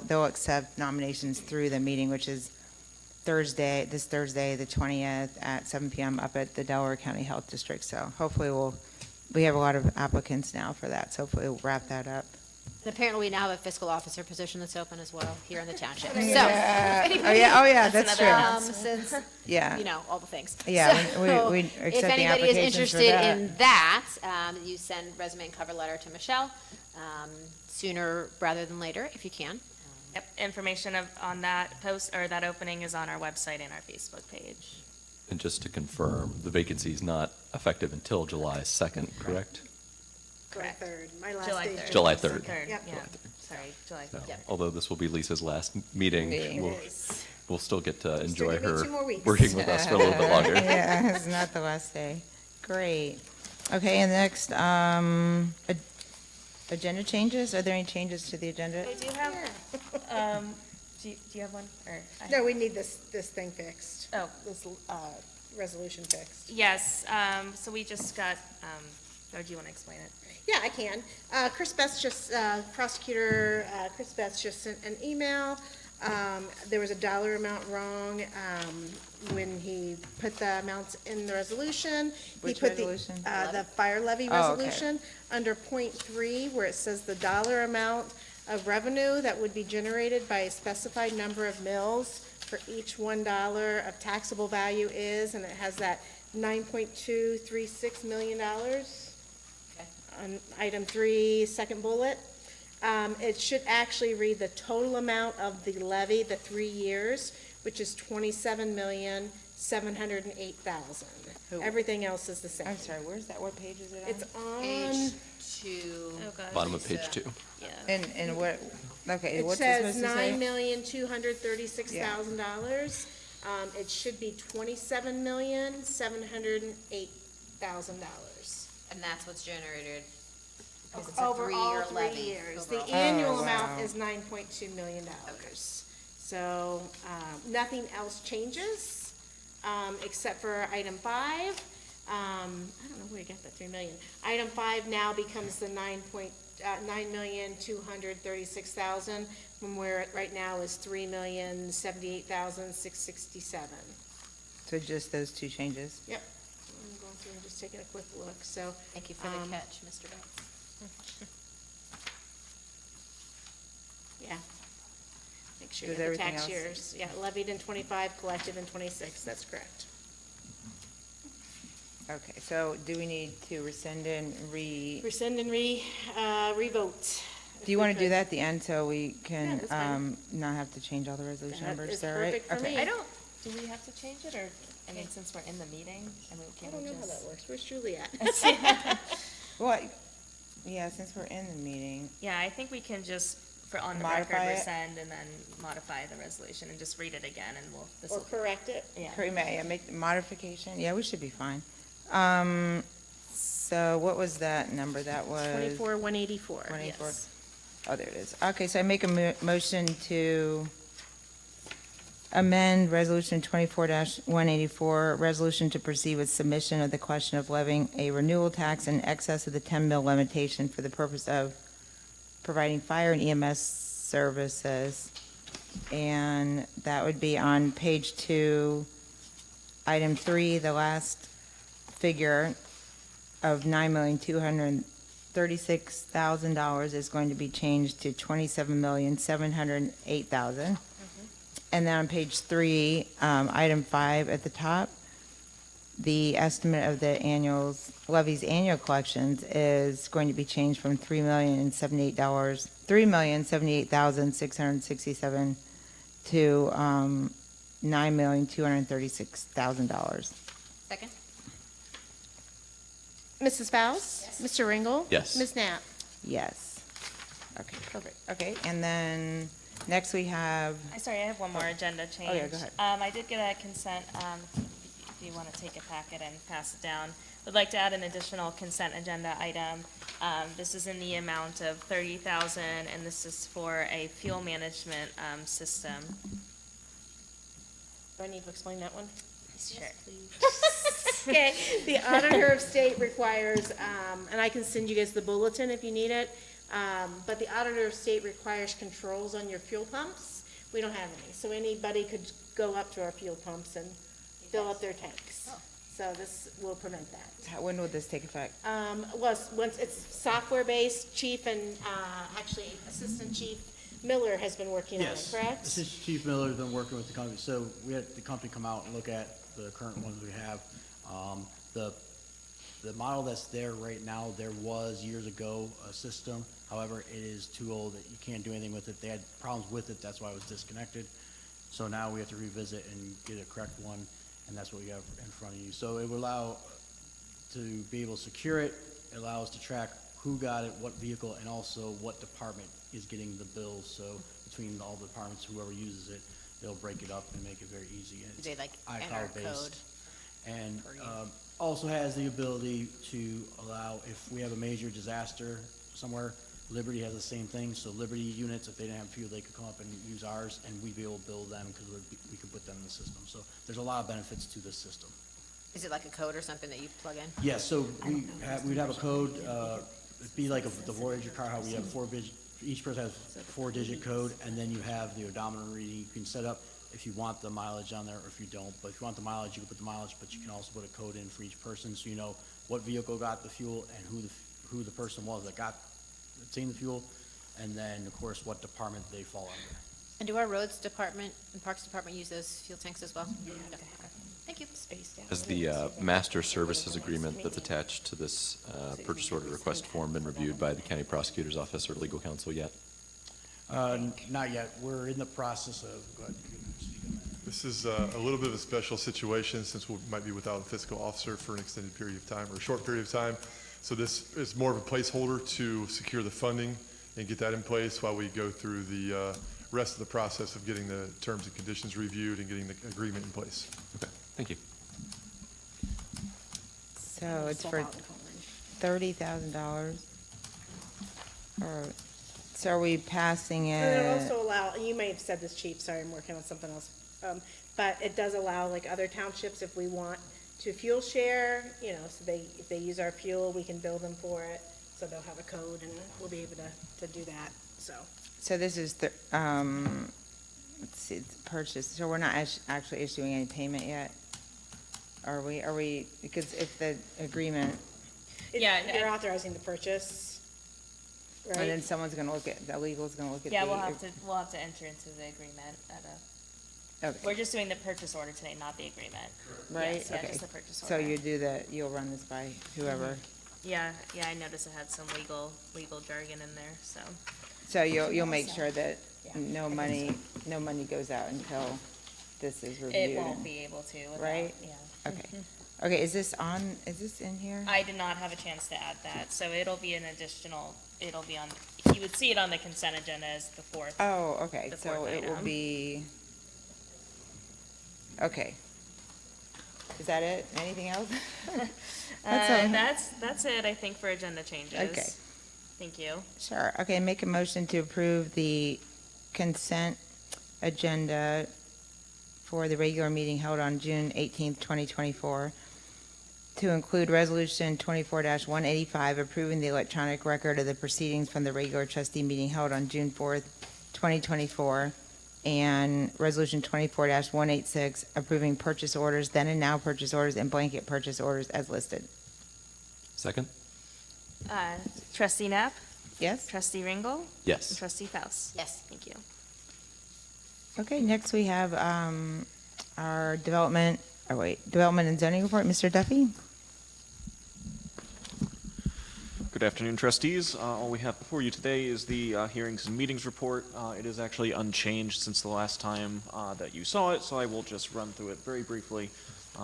they'll accept nominations through the meeting, which is this Thursday, the 20th, at 7 PM up at the Delaware County Health District. So hopefully we have a lot of applicants now for that, so hopefully we'll wrap that up. And apparently we now have a fiscal officer position that's open as well here in the township. So, Yeah. if Oh, anybody- yeah, that's true. Since, Yeah. you know, all the things. Yeah, So, we if accepting anybody is applications for interested that. in that, you send resume and cover letter to Michelle, sooner rather than later, if you can. Yep, information on that post, or that opening is on our website and our Facebook page. And just to confirm, the vacancy is not effective until July 2nd, correct? Correct. My last July day is 3rd. July 3rd. Third, Yep. yeah, sorry, July So, 3rd. although this will be Lisa's last meeting, Meeting. we'll still get to enjoy give me her 2 more weeks. working with us for a little bit longer. Yeah, it's not the last day. Great. Okay, and next, agenda changes? Are there any changes to the agenda? I do have, do you have one, or? No, we need this thing fixed, Oh, this resolution fixed. yes, so we just got, or do you want to explain it? Yeah, I can. Chris Betts prosecutor Chris Betts just sent an email. There was a dollar amount wrong when he put the amounts in the resolution. Which He put resolution? the fire levy Oh, okay. resolution under point 3, where it says the dollar amount of revenue that would be generated by a specified number of mills for each $1 of taxable value is, and it has that $9.236 million. On item 3, second bullet. It should actually read the total amount of the levy, the 3 years, which is $27,708,000. Everything else is the same. I'm sorry, where's that, what page is it on? It's on, Page 2. Oh, gosh. Bottom of page 2. Yeah. And what, okay, it what's it says supposed to say? $9,236,000. It should be $27,708,000. And that's what's generated, because it's a Over all 3-year 3 levy. years. overall. The annual Oh, amount wow. is $9.2 million. So, nothing else changes, except for item 5. I don't know where you got that 3 million. Item 5 now becomes the $9,236,000, from where it right now is $3,078,667. So just those two changes? Yep. I'm going through and just taking a quick look, so. Thank you for the catch, Mr. Betts. Yeah. Make sure you Does have the everything tax else- years. Yeah, levied in 25, collected in 26, that's correct. Okay, so do we need to rescind and Rescind and revote. do you want to do that at the end so we Yeah, can, that's fine. not have to change all the resolution That numbers, is is that right? perfect for Okay. me. I don't, do we have to change it, or, I mean, since we're in the meeting, I mean, I can't don't we know how that just? works. Where's Julie at? Well, yeah, since we're in the meeting, Yeah, I think we can just, for on the Modify record, it? rescind and then modify the resolution and just read it again and we'll, this Or will, correct it? yeah. yeah, make the modification, yeah, we should be fine. So what was that number? That was? 24,184, 24. yes. Oh, there it is. Okay, so I make a motion to amend Resolution 24-184, resolution to proceed with submission of the question of levying a renewal tax in excess of the 10 mil limitation for the purpose of providing fire and EMS services. And that would be on page 2, item 3, the last figure of $9,236,000 is going to be changed to $27,708,000. And then on page 3, item 5 at the top, the estimate of the levy's annual collections is going to be changed from $3,078,667 to $9,236,000. Second? Mrs. Faust? Yes. Mr. Ringel? Yes. Ms. Knapp? Yes. Okay, perfect. Okay, and then next we have, I have one more agenda change. Oh, yeah, go ahead. I did get a consent, if you want to take a packet and pass it down. Would like to add an additional consent agenda item. This is in the amount of $30,000, and this is for a fuel management, system. Do I need to explain that one? Sure. Okay, the Auditor of State requires, and I can send you guys the bulletin if you need it, but the Auditor of State requires controls on your fuel pumps. We don't have any, so anybody could go up to our fuel pumps and fill up their tanks. So this will prevent that. when will this take effect? Once it's software-based, Chief and, actually Assistant Chief Miller has been working on it, Yes. correct? Assistant Chief Miller has been working with the company, so we had the company come out and look at the current ones we have. The model that's there right now, there was years ago a system, however, it is too old, that you can't do anything with it. They had problems with it, that's why it was disconnected. So now we have to revisit and get a correct one, and that's what we have in front of you. So it will allow to be able to secure it, allow us to track who got it, what vehicle, and also what department is getting the bills. So between all the departments, whoever uses it, they'll break it up and make it very easy. And Do they it's like enter iCloud-based. code? And also has the ability to allow, if we have a major disaster somewhere, Liberty has the same thing. So Liberty units, if they didn't have fuel, they could come up and use ours, and we'd be able to bill them because we could put them in the system. So there's a lot of benefits to this system. Is it like a code or something that you plug in? Yes, so we'd have a code, it'd be like the Voyager car, how we have each person has a 4-digit code, and then you have the odometer reading. You can set up if you want the mileage on there or if you don't. But if you want the mileage, you can put the mileage, but you can also put a code in for each person, so you know what vehicle got the fuel and who the person was that obtained the fuel, and then, of course, what department they fall under. And do our roads department and parks department use those fuel tanks as well? No. Okay. Thank you. Has the master services agreement that's attached to this purchase order request form been reviewed by the county prosecutor's office or legal counsel yet? Not yet. We're in the process of, go ahead. This is a little bit of a special situation since we might be without a fiscal officer for an extended period of time or a short period of time. So this is more of a placeholder to secure the funding and get that in place while we go through the rest of the process of getting the terms and conditions reviewed and getting the agreement in place. Okay, thank you. So it's for $30,000? Or, so are we passing And it it? also allow, you may have said this, Chief, sorry, I'm working on something else. But it does allow, like, other townships, if we want to fuel share, you know, so if they use our fuel, we can bill them for it. So they'll have a code and we'll be able to do that, so. So this is the, let's see, it's purchase, so we're not actually issuing any payment yet? Are we, because if the agreement, Yeah, You're authorizing the purchase, and then right? someone's gonna look at, the legal's gonna look at the. Yeah, we'll have to enter into the agreement at a Okay, We're just doing the purchase order today, not the agreement. right? Yes, yeah, Okay. just the purchase So order. you'll run this by whoever. Yeah, I noticed it had some legal jargon in there, so. So you'll make sure that no money goes out until this is reviewed? It won't be able to without, Right? yeah. Okay. Okay, is this in here? I did not have a chance to add that, so it'll be an additional, it'll be on, you would see it on the consent agenda as the fourth. Oh, okay, The so fourth it will item. be, okay. Is that it? Anything else? That's it, I think, for agenda changes. Okay. Thank you. Sure, okay, make a motion to approve the consent agenda for the regular meeting held on June 18th, 2024, to include Resolution 24-185, approving the electronic record of the proceedings from the regular trustee meeting held on June 4th, 2024, and Resolution 24-186, approving purchase orders, then and now purchase orders, and blanket purchase orders as listed. Second? Trustee Knapp? Yes? Trustee Ringel? And Yes. Trustee Faust? Yes. Thank you. Okay, next we have our development and zoning report. Mr. Duffy? Good afternoon, trustees. All we have before you today is the hearings and meetings report. It is actually unchanged since the last time that you saw it, so I will just run through it very briefly.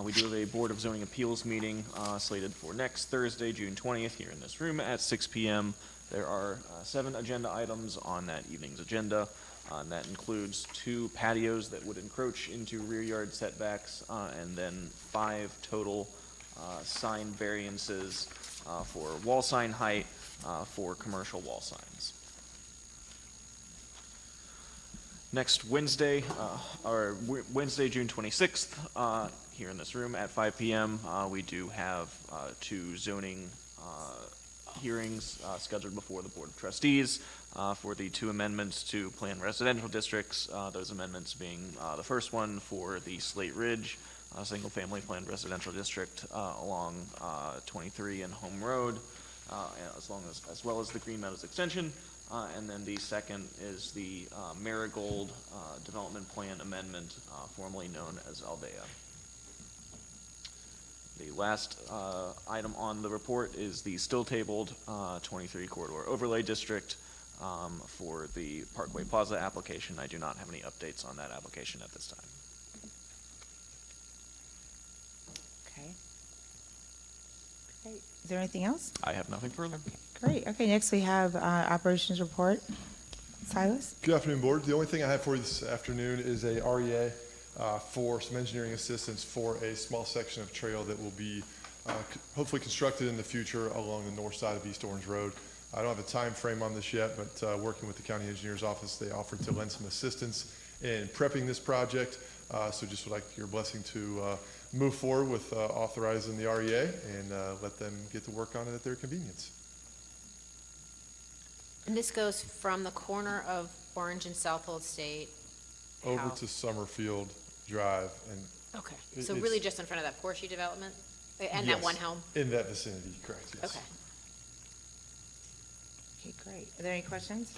We do have a Board of Zoning Appeals meeting slated for next Thursday, June 20th, here in this room at 6 p.m. There are 7 agenda items on that evening's agenda. And that includes 2 patios that would encroach into rear yard setbacks, and then 5 total sign variances for wall sign height for commercial wall signs. Next Wednesday, Wednesday, June 26th, here in this room at 5 p.m., we do have 2 zoning hearings scheduled before the Board of Trustees for the 2 amendments to plan residential districts, those amendments being the first one for the Slate Ridge single-family planned residential district along 23 and Home Road, as well as the Green Meadows extension, and then the second is the Marigold development plan amendment, formerly known as Aldea. The last item on the report is the still-tabled 23 corridor overlay district for the Parkway Plaza application. I do not have any updates on that application at this time. Okay. Great. Is there anything else? I have nothing further. Great. Okay, next we have operations report. Silas? Good afternoon, Board. The only thing I have for you this afternoon is a REA for some engineering assistance for a small section of trail that will be hopefully constructed in the future along the north side of East Orange Road. I don't have a time frame on this yet, but working with the county engineer's office, they offered to lend some assistance in prepping this project. So just would like your blessing to move forward with authorizing the REA and let them get to work on it at their convenience. And this goes from the corner of Orange and Southold State. Over How? to Summerfield Drive and Okay, It- so it's- really just in front of that Porsche development? And that yes, one home? in that vicinity, correct, yes. Okay. Okay, great. Are there any questions?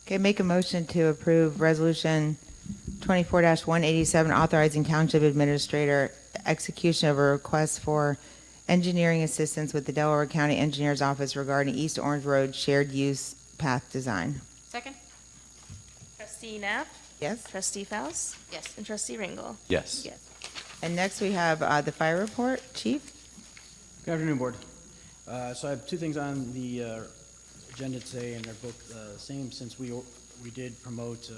Okay, make a motion to approve Resolution 24-187, authorizing Township Administrator execution of a request for engineering assistance with the Delaware County Engineers Office regarding East Orange Road shared use path design. Second? Trustee Knapp? Yes? Trustee Faust? Yes. And Trustee Ringel? Yes. Yes. And next we have the fire report. Chief? Good afternoon, Board. So I have 2 things on the agenda today, and they're both the same. Since we did promote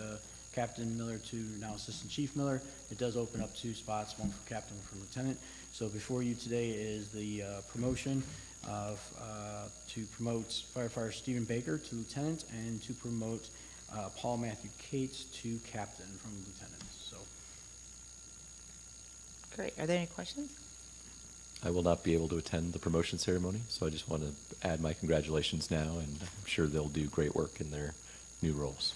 Captain Miller to now Assistant Chief Miller, it does open up 2 spots, one for Captain, one for Lieutenant. So before you today is the promotion of to promote firefighter Stephen Baker to Lieutenant and to promote Paul Matthew Cates to Captain from Lieutenant. So Great. Are there any questions? I will not be able to attend the promotion ceremony, so I just want to add my congratulations now, and I'm sure they'll do great work in their new roles.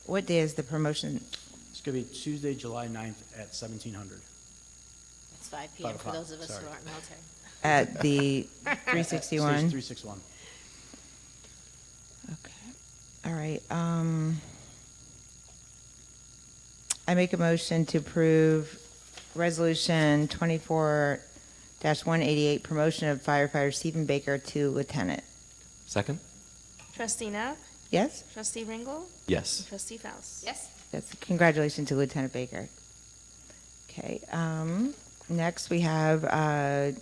What day is the promotion? it's going to be Tuesday, July 9th at 1700. It's 5 p.m. for 5 those of us sorry. who aren't military. At the Station 361? 361. Okay. All right. I make a motion to approve Resolution 24-188, promotion of firefighter Stephen Baker to lieutenant. Second? Trustee Knapp? Yes? Trustee Ringel? Yes. Trustee Faust? Yes? That's congratulations to Lieutenant Baker. Okay, next we have, I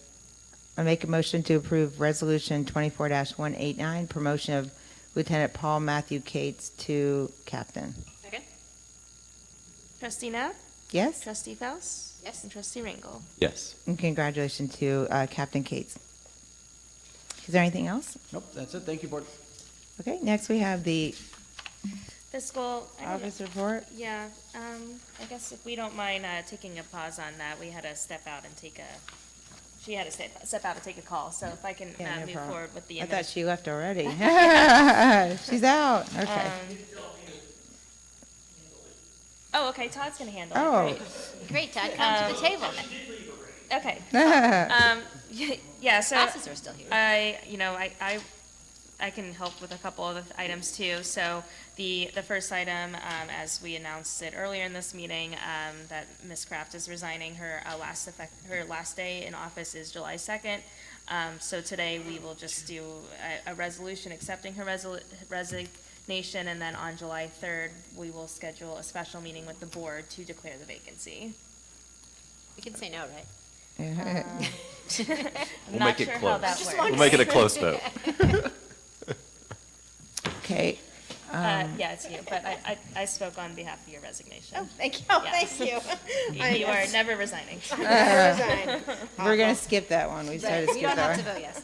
make a motion to approve Resolution 24-189, promotion of Lieutenant Paul Matthew Cates to captain. Second? Trustee Knapp? Yes? Trustee Faust? Yes. And Trustee Ringel? Yes. And congratulations to Captain Cates. Is there anything else? Nope, that's it. Thank you, Board. Okay, next we have the Fiscal. office report. Yeah, I guess if we don't mind taking a pause on that, we had to step out and take a, she had to step out and take a call, so if I can Yeah, no move problem. forward with the. I thought she left already. She's out, okay. Oh, okay, Todd's gonna handle it. Oh. Great. Great, Todd, come to the table. Okay. Yeah, so. Classes are still here. I can help with a couple of the items too. So the first item, as we announced it earlier in this meeting, that Ms. Kraft is resigning. Her last day in office is July 2nd. So today we will just do a resolution accepting her resignation, and then on July 3rd, we will schedule a special meeting with the board to declare the vacancy. We can say no, right? We'll Not make it sure how close. that works. We'll make it a close vote. Okay. Yeah, it's you, but I spoke on behalf of your resignation. Oh, thank you. Oh, Yes. thank you. You are never resigning. Never resign. We're going to skip that one. We started to You skip don't have that to one. vote yes.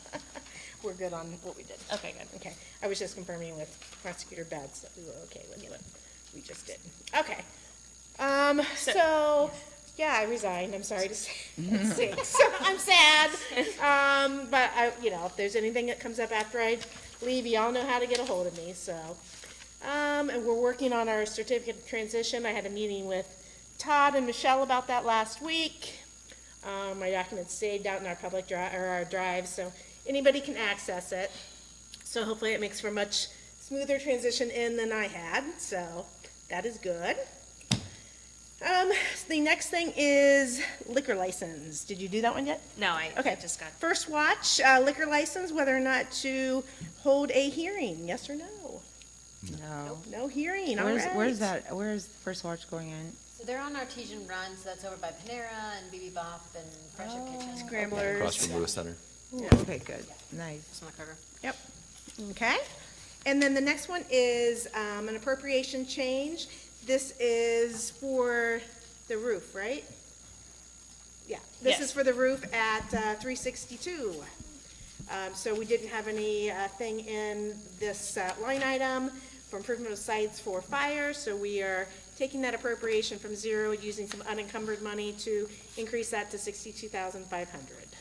We're good on what we did. Okay, good. Okay, I was just confirming with Prosecutor Betts that we were okay with what we just did. Okay. So, yeah, I resigned, I'm sorry to say. So, I'm sad. But if there's anything that comes up after I leave, y'all know how to get a hold of me, so. And we're working on our certificate of transition. I had a meeting with Todd and Michelle about that last week. My documents saved out in our public our drive, so anybody can access it. So hopefully it makes for a much smoother transition in than I had, so that is good. The next thing is liquor license. Did you do that one yet? No, I Okay. just got. First watch, liquor license, whether or not to hold a hearing, yes or no? No. No hearing, all right. Where's that, where's First Watch going in? So they're on Artesian Run, so that's over by Panera and BB Bop and Fresh Up Kitchen. Scramblers. Across from Lewis Center. Okay, good, nice. Just on the Kroger. Yep, okay. And then the next one is an appropriation change. This is for the roof, right? Yeah, this Yes. is for the roof at 362. So we didn't have any thing in this line item for improvement of sites for fire, so we are taking that appropriation from zero, using some unencumbered money to increase that to $62,500.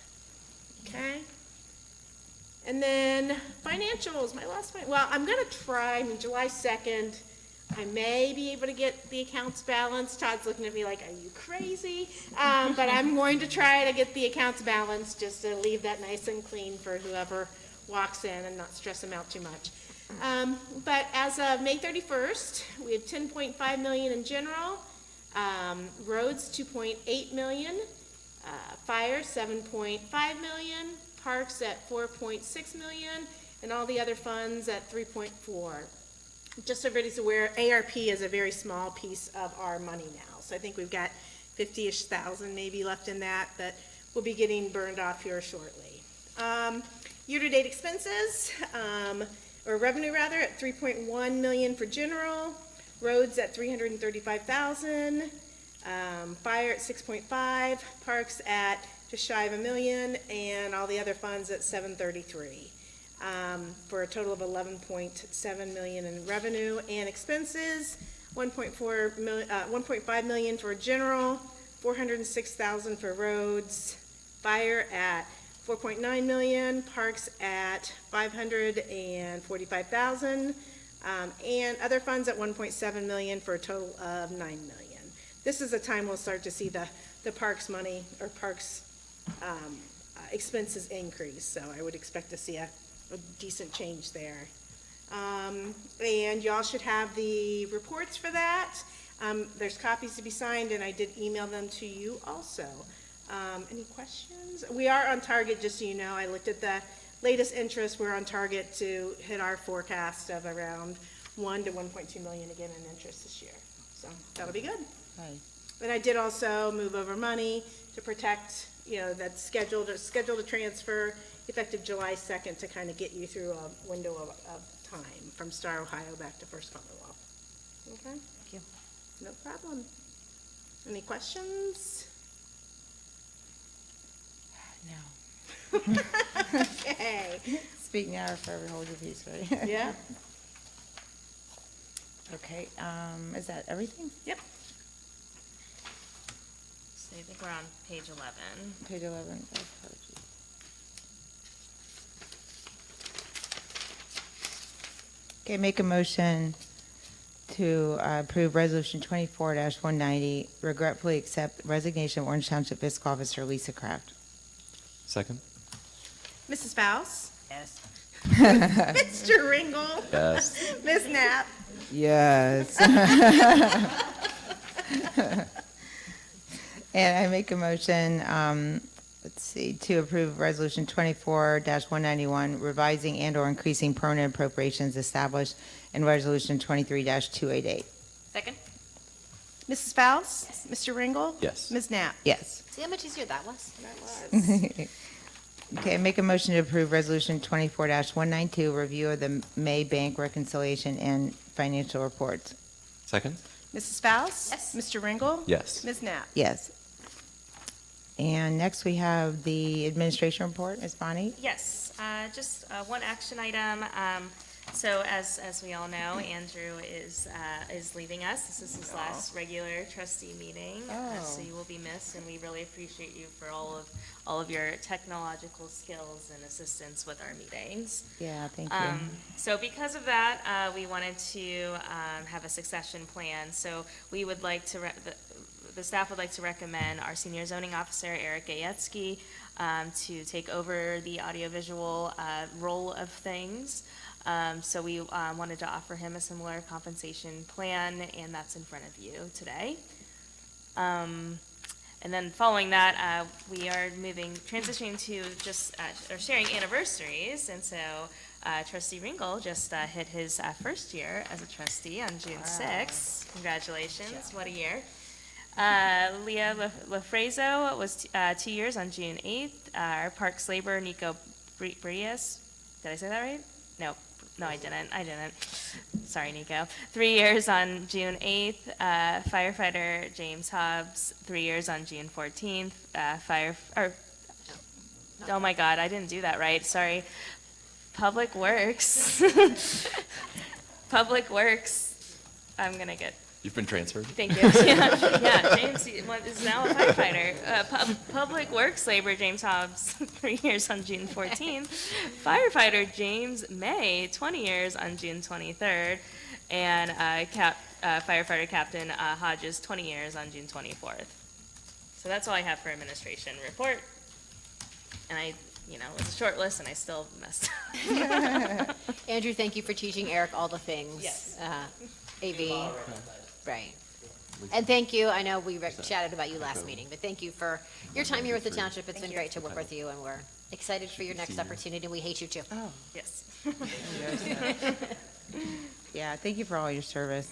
Okay? And then financials, my last one. Well, I'm gonna try, July 2nd, I may be able to get the accounts balanced. Todd's looking at me like, are you crazy? But I'm going to try to get the accounts balanced, just to leave that nice and clean for whoever walks in and not stress them out too much. But as of May 31st, we have 10.5 million in general, roads 2.8 million, fire 7.5 million, parks at 4.6 million, and all the other funds at 3.4. Just so everybody's aware, ARP is a very small piece of our money now. So I think we've got 50-ish thousand maybe left in that will be getting burned off here shortly. Year-to-date expenses, or revenue rather, at 3.1 million for general, roads at 335,000, fire at 6.5, parks at just shy of $1 million, and all the other funds at 733. For a total of 11.7 million in revenue and expenses, 1.5 million for general, 406,000 for roads, fire at 4.9 million, parks at 545,000, and other funds at 1.7 million for a total of 9 million. This is the time we'll start to see the parks money or parks expenses increase, so I would expect to see a decent change there. And y'all should have the reports for that. There's copies to be signed, and I did email them to you also. Any questions? We are on target, just so you know. I looked at the latest interest. We're on target to hit our forecast of around 1 to 1.2 million again in interest this year. So that'll be good. Right. And I did also move over money to protect, that's scheduled to transfer effective July 2nd to kind of get you through a window of time from Star, Ohio back to First Commonwealth. Okay? Thank you. No problem. Any questions? No. Okay. Speak now or forever hold your peace, right? Yeah? Okay, is that everything? Yep. So I think we're on page 11. Page 11. Oh, apologies. Okay, make a motion to approve Resolution 24-190, regretfully accept resignation of Orange Township Fiscal Officer Lisa Kraft. Second? Mrs. Faust? Yes. Mr. Ringel? Yes. Ms. Knapp? Yes. And I make a motion, to approve Resolution 24-191, revising and/or increasing permanent appropriations established in Resolution 23-288. Second? Mrs. Faust? Mr. Ringel? Yes. Ms. Knapp? Yes. See how much easier that was? That was. Okay, I make a motion to approve Resolution 24-192, review of the May bank reconciliation and financial reports. Second? Mrs. Faust? Yes. Mr. Ringel? Yes. Ms. Knapp? Yes. And next we have the administration report. Ms. Bonnie? Yes, just one action item. So as we all know, Andrew is leaving us. This is his last regular trustee meeting. So you will be missed, and we really appreciate you for all of your technological skills and assistance with our meetings. Yeah, thank you. So because of that, we wanted to have a succession plan. So we would like to, the staff would like to recommend our senior zoning officer, Eric Gajewski, to take over the audiovisual role of things. So we wanted to offer him a similar compensation plan, and that's in front of you today. And then following that, we are transitioning to just, or sharing anniversaries, and so Trustee Ringel just hit his first year as a trustee on June 6th. Congratulations, what a year. Leah Lafrezo was 2 years on June 8th. Our Parks Labor, Nico Brias, did I say that right? No, I didn't. Sorry, Nico. 3 years on June 8th. Firefighter James Hobbs, 3 years on June 14th. Oh my God, I didn't do that right. Sorry. Public Works. Public Works. I'm gonna get. You've been transferred? Thank you. Yeah, James is now a firefighter. Public Works Labor, James Hobbs, 3 years on June 14th. Firefighter James May, 20 years on June 23rd. And Firefighter Captain Hodges, 20 years on June 24th. So that's all I have for administration report. And it was a short list, and I still messed up. Andrew, thank you for teaching Eric all the things. Yes. AV. Right. And thank you, I know we chatted about you last meeting, but thank you for your time here with the township. It's been great to work with you, and we're excited for your next opportunity. We hate you too. Oh. Yes. Yeah, thank you for all your service.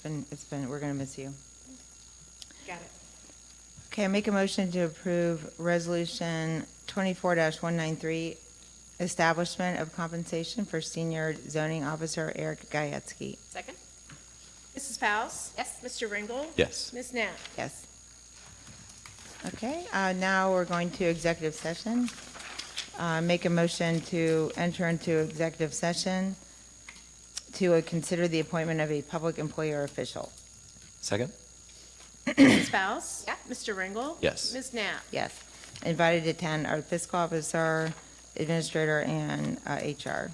We're gonna miss you. Got it. Okay, I make a motion to approve Resolution 24-193, establishment of compensation for senior zoning officer Eric Gajewski. Second? Mrs. Faust? Yes. Mr. Ringel? Yes. Ms. Knapp? Yes. Okay, now we're going to executive session. Make a motion to enter into executive session to consider the appointment of a public employee or official. Second? Mrs. Faust? Yeah. Mr. Ringel? Yes. Ms. Knapp? Yes. Invited to attend our fiscal officer, administrator, and HR.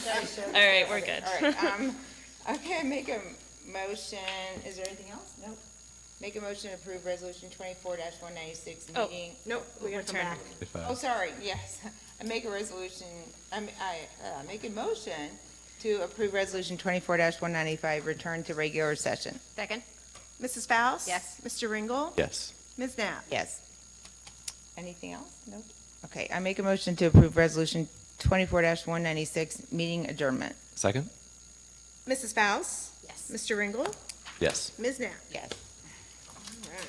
All right, we're good. All right, okay, make a motion, is there anything else? Nope. Make a motion to approve resolution 24-196 Oh, meeting. nope, we gotta come back. If, Oh, sorry, yes. I make a resolution, make a motion to approve resolution 24-195, return to regular session. Second? Mrs. Faust? Yes. Mr. Ringel? yes. Ms. Knapp? Yes. Anything else? Nope. Okay, I make a motion to approve resolution 24-196, meeting adjournment. Second? Mrs. Faust? Yes. Mr. Ringel? Yes. Ms. Knapp? Yes. All right.